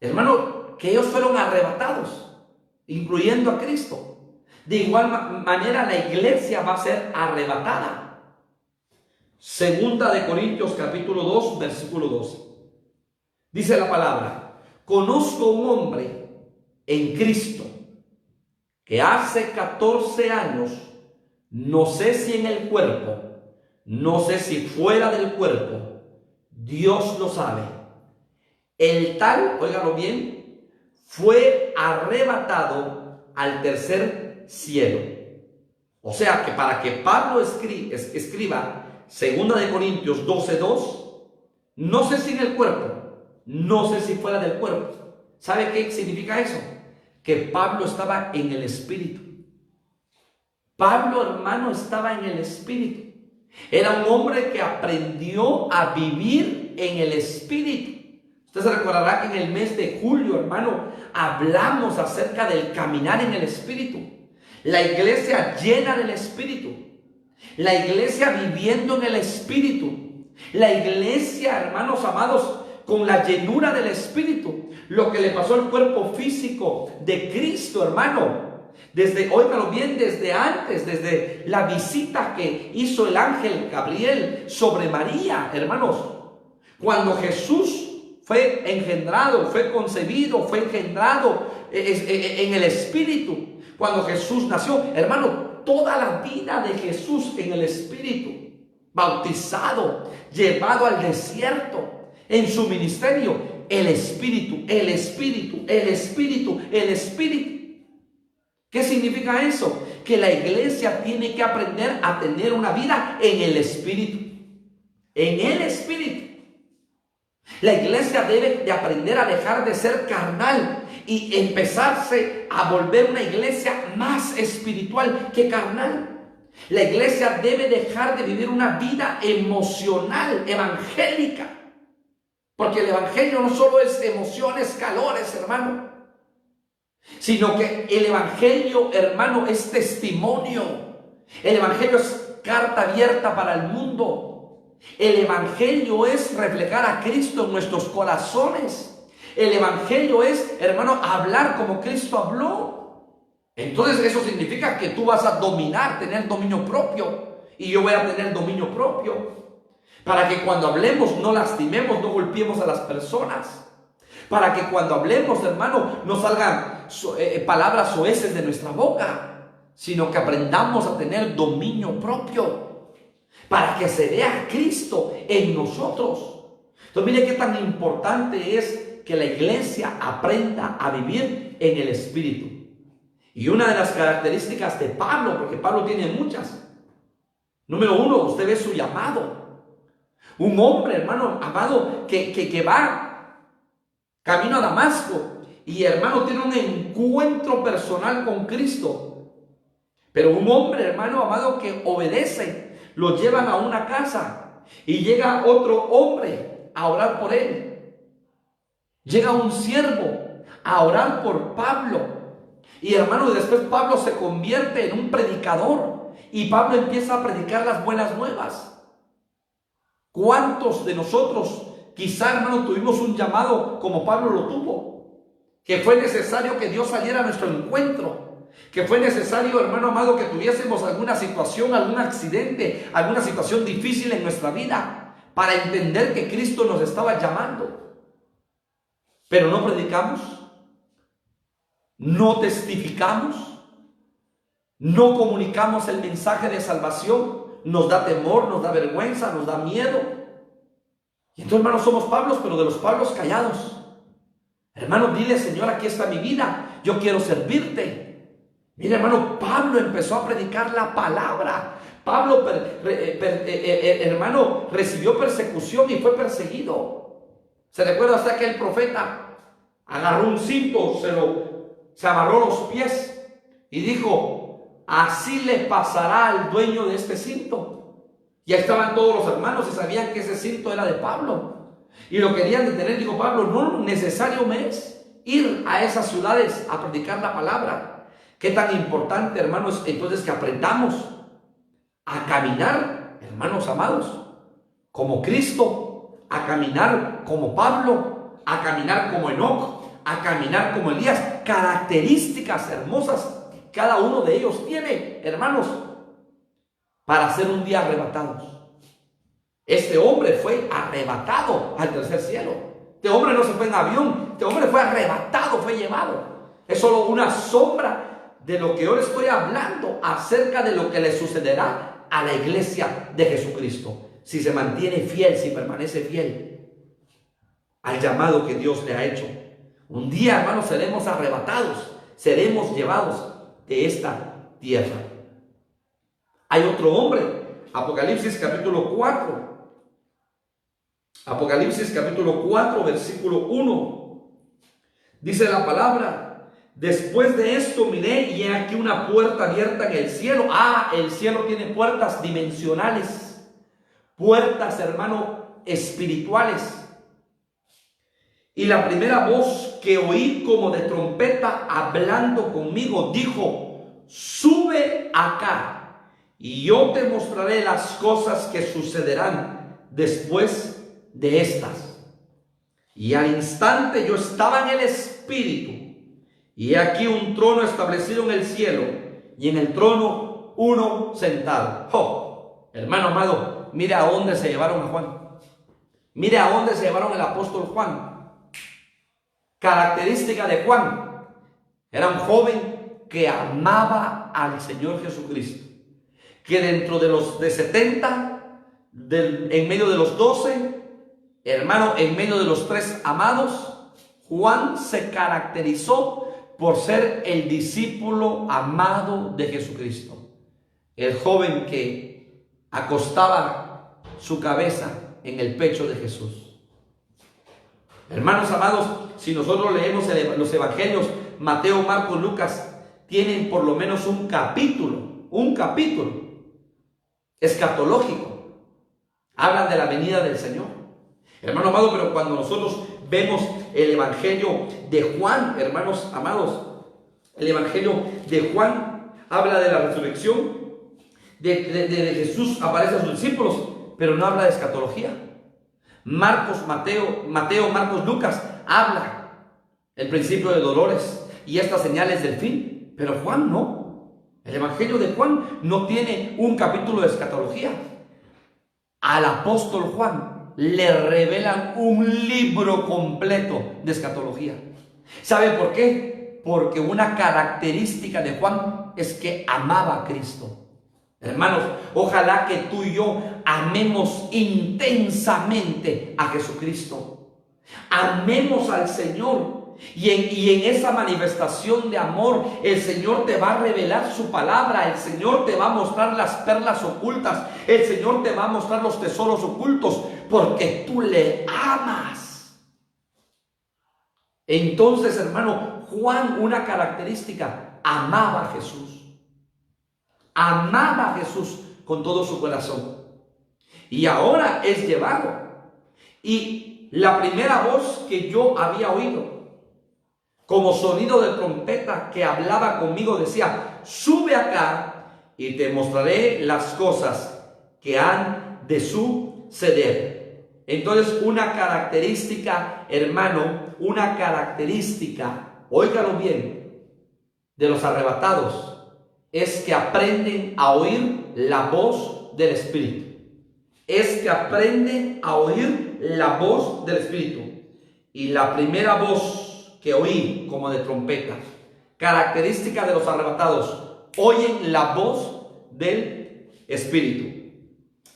hermano, que ellos fueron arrebatados, incluyendo a Cristo. De igual manera la iglesia va a ser arrebatada. 2 de Corintios capítulo 2, versículo 12. Dice la palabra: conozco un hombre en Cristo que hace 14 años, no sé si en el cuerpo, no sé si fuera del cuerpo, Dios lo sabe, el tal, óigalo bien, fue arrebatado al tercer cielo. O sea que para que Pablo escriba 2 de Corintios 12:2, no sé si en el cuerpo, no sé si fuera del cuerpo. ¿Sabe qué significa eso? Que Pablo estaba en el Espíritu. Pablo, hermano, estaba en el Espíritu. Era un hombre que aprendió a vivir en el Espíritu. Usted se recordará que en el mes de julio, hermano, hablamos acerca del caminar en el Espíritu. La iglesia llena del Espíritu, la iglesia viviendo en el Espíritu, la iglesia, hermanos amados, con la llenura del Espíritu. Lo que le pasó al cuerpo físico de Cristo, hermano, óigalo bien, desde antes, desde la visita que hizo el ángel Gabriel sobre María, hermanos, cuando Jesús fue engendrado, fue concebido, fue engendrado en el Espíritu. Cuando Jesús nació, hermano, toda la vida de Jesús en el Espíritu, bautizado, llevado al desierto, en su ministerio, el Espíritu, el Espíritu, el Espíritu, el Espíritu. ¿Qué significa eso? Que la iglesia tiene que aprender a tener una vida en el Espíritu. En el Espíritu. La iglesia debe de aprender a dejar de ser carnal y empezarse a volver una iglesia más espiritual que carnal. La iglesia debe dejar de vivir una vida emocional, evangélica. Porque el evangelio no solo es emociones, calores, hermano, sino que el evangelio, hermano, es testimonio. El evangelio es carta abierta para el mundo. El evangelio es reflejar a Cristo en nuestros corazones. El evangelio es, hermano, hablar como Cristo habló. Entonces eso significa que tú vas a dominar, tener dominio propio. Y yo voy a tener dominio propio. Para que cuando hablemos no lastimemos, no golpeemos a las personas. Para que cuando hablemos, hermano, no salgan palabras soeces de nuestra boca, sino que aprendamos a tener dominio propio. Para que se vea Cristo en nosotros. Entonces mire qué tan importante es que la iglesia aprenda a vivir en el Espíritu. Y una de las características de Pablo, porque Pablo tiene muchas. Número uno, usted ve su llamado. Un hombre, hermano amado, que va camino a Damasco y, hermano, tiene un encuentro personal con Cristo. Pero un hombre, hermano amado, que obedece, lo llevan a una casa y llega otro hombre a orar por él. Llega un siervo a orar por Pablo. Y, hermano, después Pablo se convierte en un predicador y Pablo empieza a predicar las buenas nuevas. ¿Cuántos de nosotros quizá, hermano, tuvimos un llamado como Pablo lo tuvo? Que fue necesario que Dios saliera a nuestro encuentro. Que fue necesario, hermano amado, que tuviésemos alguna situación, algún accidente, alguna situación difícil en nuestra vida para entender que Cristo nos estaba llamando. Pero no predicamos, no testificamos, no comunicamos el mensaje de salvación. Nos da temor, nos da vergüenza, nos da miedo. Y entonces, hermanos, somos Pablos, pero de los Pablos callados. Hermano, dile, Señor, aquí está mi vida, yo quiero servirte. Mire, hermano, Pablo empezó a predicar la palabra. Pablo, hermano, recibió persecución y fue perseguido. ¿Se recuerda hasta que el profeta agarró un cinto, se amarró los pies y dijo: así le pasará al dueño de este cinto? Ya estaban todos los hermanos y sabían que ese cinto era de Pablo. Y lo querían detener. Dijo Pablo: no, necesario me es ir a esas ciudades a predicar la palabra. Qué tan importante, hermanos, entonces que aprendamos a caminar, hermanos amados, como Cristo, a caminar como Pablo, a caminar como Enoc, a caminar como Elías. Características hermosas cada uno de ellos tiene, hermanos, para ser un día arrebatados. Este hombre fue arrebatado al tercer cielo. Este hombre no se fue en avión, este hombre fue arrebatado, fue llevado. Es solo una sombra de lo que hoy estoy hablando acerca de lo que le sucederá a la iglesia de Jesucristo, si se mantiene fiel, si permanece fiel al llamado que Dios le ha hecho. Un día, hermanos, seremos arrebatados, seremos llevados de esta tierra. Hay otro hombre, Apocalipsis capítulo 4. Apocalipsis capítulo 4, versículo 1. Dice la palabra: después de esto miré y he aquí una puerta abierta en el cielo. El cielo tiene puertas dimensionales, puertas, hermano, espirituales. Y la primera voz que oí como de trompeta hablando conmigo dijo: sube acá y yo te mostraré las cosas que sucederán después de estas. Y al instante yo estaba en el Espíritu, y aquí un trono establecido en el cielo, y en el trono uno sentado. Hermano amado, mire a dónde se llevaron a Juan. Mire a dónde se llevaron el apóstol Juan. Característica de Juan: era un joven que amaba al Señor Jesucristo, que dentro de los 70, en medio de los 12, hermano, en medio de los 3 amados, Juan se caracterizó por ser el discípulo amado de Jesucristo, el joven que acostaba su cabeza en el pecho de Jesús. Hermanos amados, si nosotros leemos los evangelios, Mateo, Marcos, Lucas, tienen por lo menos un capítulo escatológico. Hablan de la venida del Señor. Hermano amado, pero cuando nosotros vemos el evangelio de Juan, hermanos amados, el evangelio de Juan habla de la resurrección de Jesús, aparece a sus discípulos, pero no habla de escatología. Mateo, Marcos, Lucas habla el principio de dolores y estas señales del fin. pero Juan no. El Evangelio de Juan no tiene un capítulo de escatología. Al apóstol Juan le revelan un libro completo de escatología. ¿Sabe por qué? Porque una característica de Juan es que amaba a Cristo. Hermanos, ojalá que tú y yo amemos intensamente a Jesucristo. Amemos al Señor. Y en esa manifestación de amor, el Señor te va a revelar su palabra. El Señor te va a mostrar las perlas ocultas. El Señor te va a mostrar los tesoros ocultos. Porque tú le amas. Entonces, hermano, Juan, una característica, amaba a Jesús. Amaba a Jesús con todo su corazón. Y ahora es llevado. Y la primera voz que yo había oído, como sonido de trompeta que hablaba conmigo, decía: sube acá y te mostraré las cosas que han de suceder. Entonces, una característica, hermano, una característica, óigalo bien, de los arrebatados, es que aprenden a oír la voz del Espíritu. Es que aprenden a oír la voz del Espíritu. Y la primera voz que oí, como de trompeta, característica de los arrebatados, oyen la voz del Espíritu.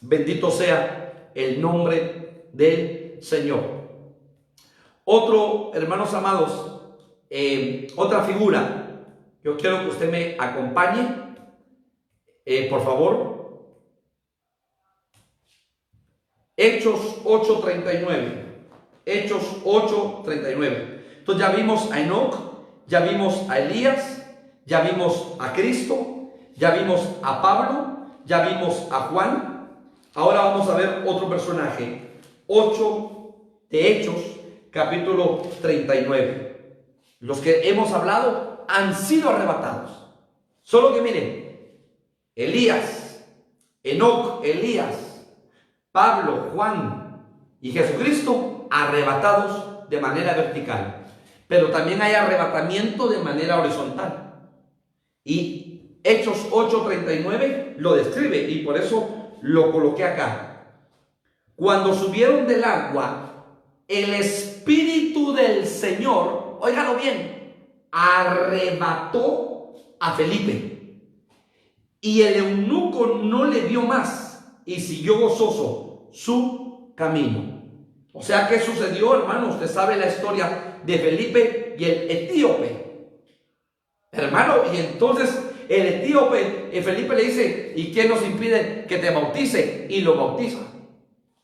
Bendito sea el nombre del Señor. Otro, hermanos amados, otra figura. Yo quiero que usted me acompañe, por favor. Hechos 8:39. Hechos 8:39. Entonces ya vimos a Enoc, ya vimos a Elías, ya vimos a Cristo, ya vimos a Pablo, ya vimos a Juan. Ahora vamos a ver otro personaje. 8 de Hechos, capítulo 39. Los que hemos hablado han sido arrebatados. Solo que miren, Elías, Enoc, Elías, Pablo, Juan y Jesucristo arrebatados de manera vertical. Pero también hay arrebatamiento de manera horizontal. Y Hechos 8:39 lo describe, y por eso lo coloqué acá. Cuando subieron del agua, el Espíritu del Señor, óigalo bien, arrebató a Felipe. Y el eunuco no le vio más y siguió gozoso su camino. O sea, ¿qué sucedió, hermano? Usted sabe la historia de Felipe y el etíope. Hermano, y entonces el etíope, Felipe le dice: ¿y quién nos impide que te bautice? Y lo bautiza.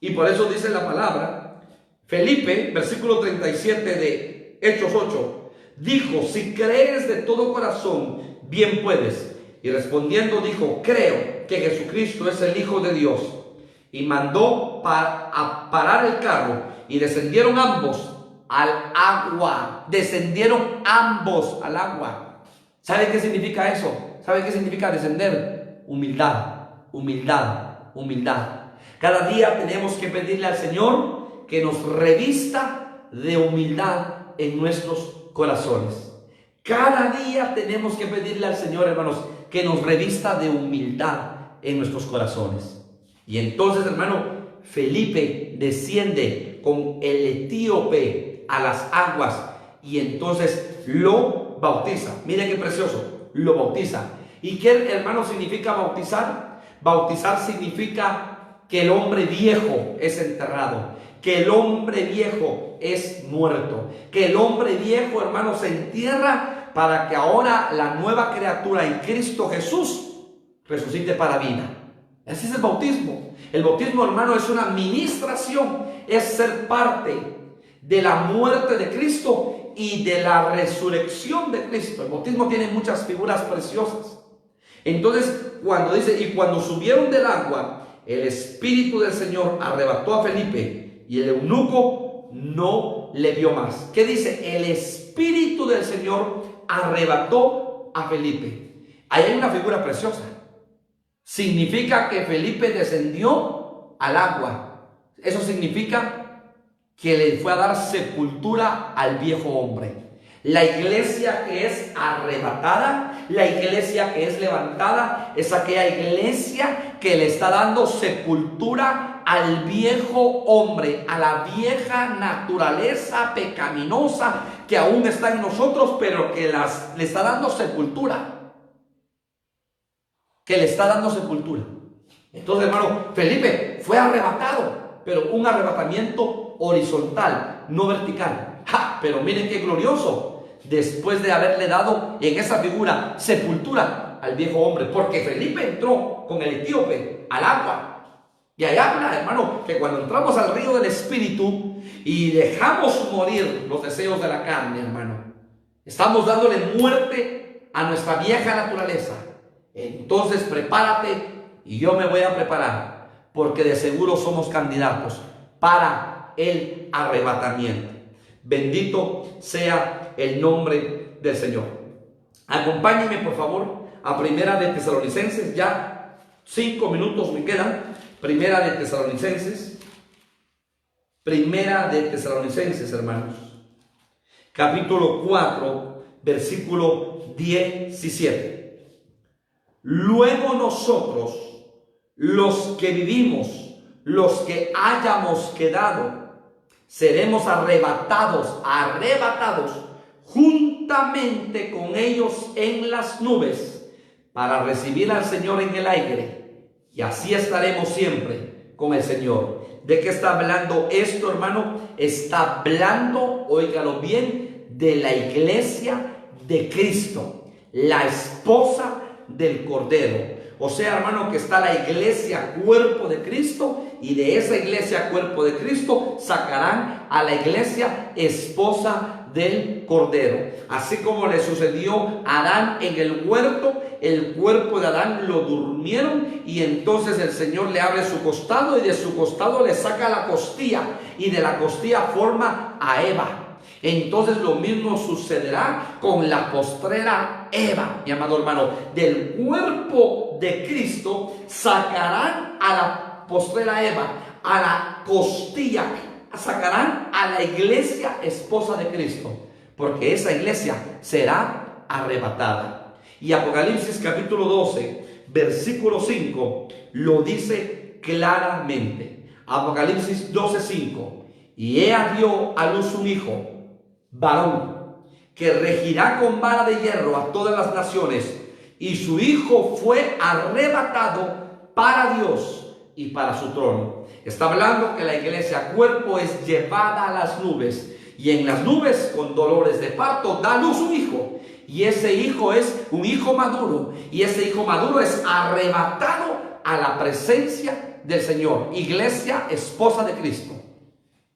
Y por eso dice la palabra, Felipe, versículo 37 de Hechos 8, dijo: si crees de todo corazón, bien puedes. Y respondiendo dijo: creo que Jesucristo es el Hijo de Dios. Y mandó a parar el carro, y descendieron ambos al agua. Descendieron ambos al agua. ¿Sabe qué significa eso? ¿Sabe qué significa descender? Humildad, humildad, humildad. Cada día tenemos que pedirle al Señor que nos revista de humildad en nuestros corazones. Cada día tenemos que pedirle al Señor, hermanos, que nos revista de humildad en nuestros corazones. Y entonces, hermano, Felipe desciende con el etíope a las aguas y entonces lo bautiza. Mire qué precioso, lo bautiza. ¿Y qué, hermano, significa bautizar? Bautizar significa que el hombre viejo es enterrado, que el hombre viejo es muerto, que el hombre viejo, hermano, se entierra para que ahora la nueva criatura en Cristo Jesús resucite para vida. Ese es el bautismo. El bautismo, hermano, es una ministración, es ser parte de la muerte de Cristo y de la resurrección de Cristo. El bautismo tiene muchas figuras preciosas. Entonces, cuando dice: y cuando subieron del agua, el Espíritu del Señor arrebató a Felipe, y el eunuco no le vio más. ¿Qué dice? El Espíritu del Señor arrebató a Felipe. Ahí hay una figura preciosa. Significa que Felipe descendió al agua. Eso significa que le fue a dar sepultura al viejo hombre. La iglesia que es arrebatada, la iglesia que es levantada, es aquella iglesia que le está dando sepultura al viejo hombre, a la vieja naturaleza pecaminosa que aún está en nosotros, pero que le está dando sepultura. Que le está dando sepultura. Entonces, hermano, Felipe fue arrebatado, pero un arrebatamiento horizontal, no vertical. ¡Ja! Pero miren qué glorioso. Después de haberle dado en esa figura sepultura al viejo hombre, porque Felipe entró con el etíope al agua. Y ahí habla, hermano, que cuando entramos al río del Espíritu y dejamos morir los deseos de la carne, hermano, estamos dándole muerte a nuestra vieja naturaleza. Entonces prepárate y yo me voy a preparar, porque de seguro somos candidatos para el arrebatamiento. Bendito sea el nombre del Señor. Acompáñenme por favor a Primera de Tesalonicenses. Ya 5 minutos me quedan. Primera de Tesalonicenses, hermanos, capítulo 4, versículo 17. Luego nosotros, los que vivimos, los que hayamos quedado, seremos arrebatados juntamente con ellos en las nubes para recibir al Señor en el aire, y así estaremos siempre con el Señor. ¿De qué está hablando esto, hermano? Está hablando, óigalo bien, de la iglesia de Cristo, la esposa del Cordero. O sea, hermano, que está la iglesia cuerpo de Cristo, y de esa iglesia cuerpo de Cristo sacarán a la iglesia esposa del Cordero. Así como le sucedió a Adán en el huerto, el cuerpo de Adán lo durmieron, y entonces el Señor le abre su costado y de su costado le saca la costilla, y de la costilla forma a Eva. Entonces lo mismo sucederá con la postrera Eva, mi amado hermano. Del cuerpo de Cristo sacarán a la postrera Eva, a la costilla, sacarán a la iglesia esposa de Cristo, porque esa iglesia será arrebatada. Y Apocalipsis capítulo 12, versículo 5, lo dice claramente. Apocalipsis 12, 5. Y ella dio a luz un hijo, varón, que regirá con vara de hierro a todas las naciones, y su hijo fue arrebatado para Dios y para su trono. Está hablando que la iglesia cuerpo es llevada a las nubes, y en las nubes con dolores de parto da luz un hijo, y ese hijo es un hijo maduro, y ese hijo maduro es arrebatado a la presencia del Señor. Iglesia esposa de Cristo.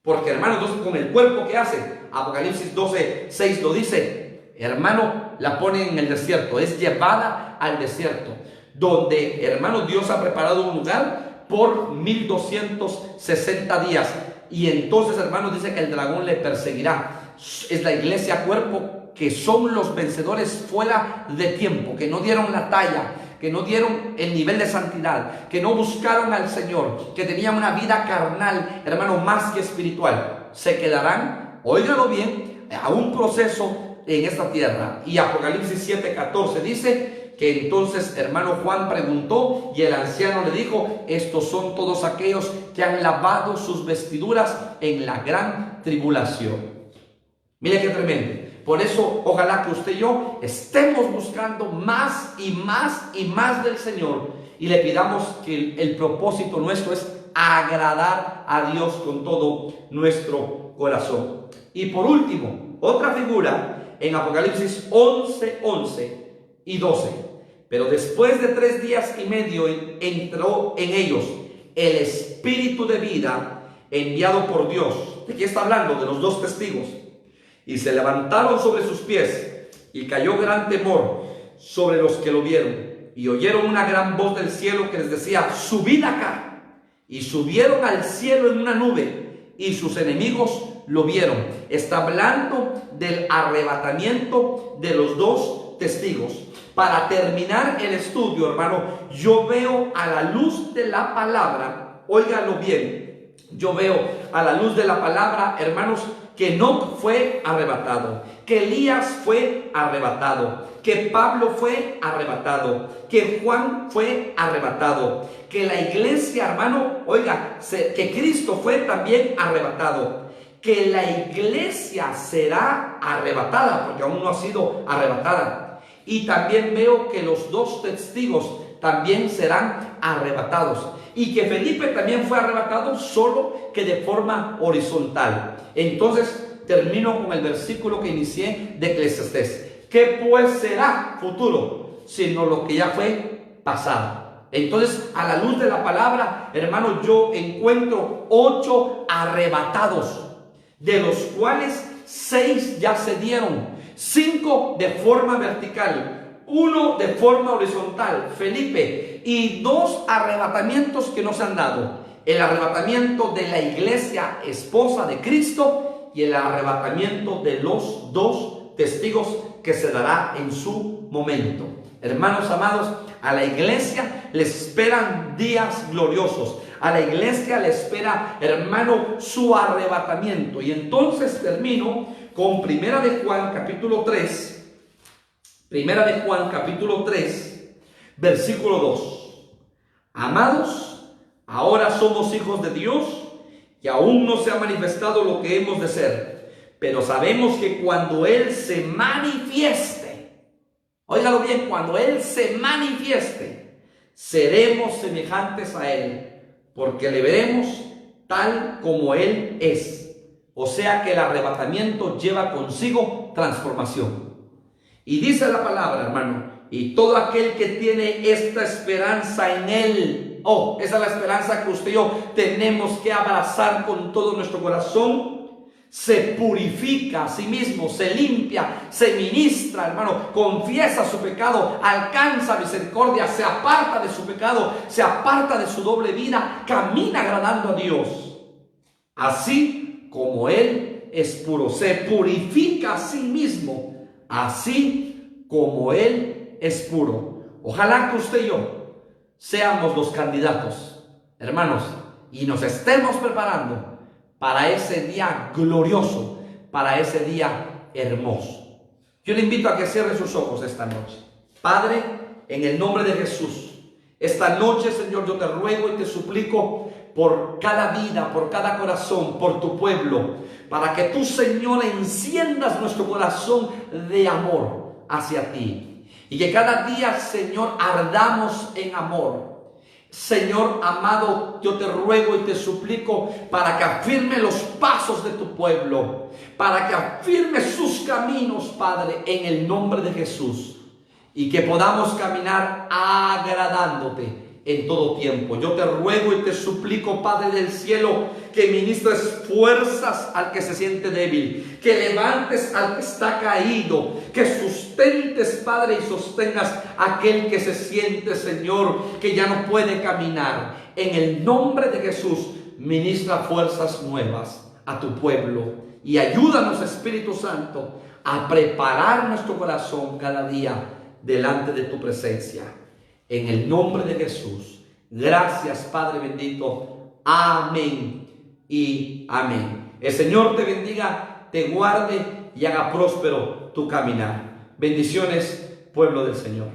Porque, hermano, entonces con el cuerpo, ¿qué hace? Apocalipsis 12, 6 lo dice, hermano, la pone en el desierto, es llevada al desierto, donde, hermano, Dios ha preparado un lugar por 1260 días. Y entonces, hermano, dice que el dragón le perseguirá. Es la iglesia cuerpo, que son los vencedores fuera de tiempo, que no dieron la talla, que no dieron el nivel de santidad, que no buscaron al Señor, que tenían una vida carnal, hermano, más que espiritual. Se quedarán, óigalo bien, a un proceso en esta tierra. Y Apocalipsis 7:14 dice que entonces, hermano, Juan preguntó, y el anciano le dijo: estos son todos aquellos que han lavado sus vestiduras en la gran tribulación. Mire qué tremendo. Por eso, ojalá que usted y yo estemos buscando más y más y más del Señor, y le pidamos que el propósito nuestro es agradar a Dios con todo nuestro corazón. Y por último, otra figura en Apocalipsis 11, 11 y 12. Pero después de 3 días y medio entró en ellos el Espíritu de vida enviado por Dios. ¿De qué está hablando? De los 2 testigos. Y se levantaron sobre sus pies, y cayó gran temor sobre los que lo vieron. Y oyeron una gran voz del cielo que les decía: subid acá. Y subieron al cielo en una nube, y sus enemigos lo vieron. Está hablando del arrebatamiento de los 2 testigos. Para terminar el estudio, hermano, yo veo a la luz de la palabra, óigalo bien, yo veo a la luz de la palabra, hermanos, que Enoc fue arrebatado, que Elías fue arrebatado, que Pablo fue arrebatado, que Juan fue arrebatado, que la iglesia, hermano, oiga, que Cristo fue también arrebatado, que la iglesia será arrebatada, porque aún no ha sido arrebatada. Y también veo que los 2 testigos también serán arrebatados, y que Felipe también fue arrebatado, solo que de forma horizontal. Entonces termino con el versículo que inicié de Eclesiastés. ¿Qué pues será futuro, sino lo que ya fue pasado? Entonces, a la luz de la palabra, hermano, yo encuentro 8 arrebatados, de los cuales 6 ya se dieron, 5 de forma vertical, 1 de forma horizontal, Felipe, y 2 arrebatamientos que no se han dado: el arrebatamiento de la iglesia esposa de Cristo y el arrebatamiento de los 2 testigos que se dará en su momento. Hermanos amados, a la iglesia le esperan días gloriosos. A la iglesia le espera, hermano, su arrebatamiento. Y entonces termino con Primera de Juan capítulo 3. Primera de Juan capítulo 3, versículo 2. Amados, ahora somos hijos de Dios y aún no se ha manifestado lo que hemos de ser. Pero sabemos que cuando Él se manifieste, óigalo bien, cuando Él se manifieste, seremos semejantes a Él, porque le veremos tal como Él es. O sea que el arrebatamiento lleva consigo transformación. Y dice la palabra, hermano, y todo aquel que tiene esta esperanza en Él, esa es la esperanza que usted y yo tenemos que abrazar con todo nuestro corazón, se purifica a sí mismo, se limpia, se ministra, hermano, confiesa su pecado, alcanza misericordia, se aparta de su pecado, se aparta de su doble vida, camina agradando a Dios, así como Él es puro, se purifica a sí mismo, así como Él es puro. Ojalá que usted y yo seamos los candidatos, hermanos, y nos estemos preparando para ese día glorioso, para ese día hermoso. Yo le invito a que cierre sus ojos esta noche. Padre, en el nombre de Jesús, esta noche, Señor, yo te ruego y te suplico por cada vida, por cada corazón, por tu pueblo, para que tú, Señor, enciendas nuestro corazón de amor hacia ti, y que cada día, Señor, ardamos en amor. Señor amado, yo te ruego y te suplico para que afirme los pasos de tu pueblo, para que afirme sus caminos, Padre, en el nombre de Jesús, y que podamos caminar agradándote en todo tiempo. Yo te ruego y te suplico, Padre del cielo, que ministres fuerzas al que se siente débil, que levantes al que está caído, que sustentes, Padre, y sostengas a aquel que se siente, Señor, que ya no puede caminar. En el nombre de Jesús, ministra fuerzas nuevas a tu pueblo y ayúdanos, Espíritu Santo, a preparar nuestro corazón cada día delante de tu presencia. En el nombre de Jesús. Gracias, Padre bendito. Amén y amén. El Señor te bendiga, te guarde y haga próspero tu caminar. Bendiciones, pueblo del Señor.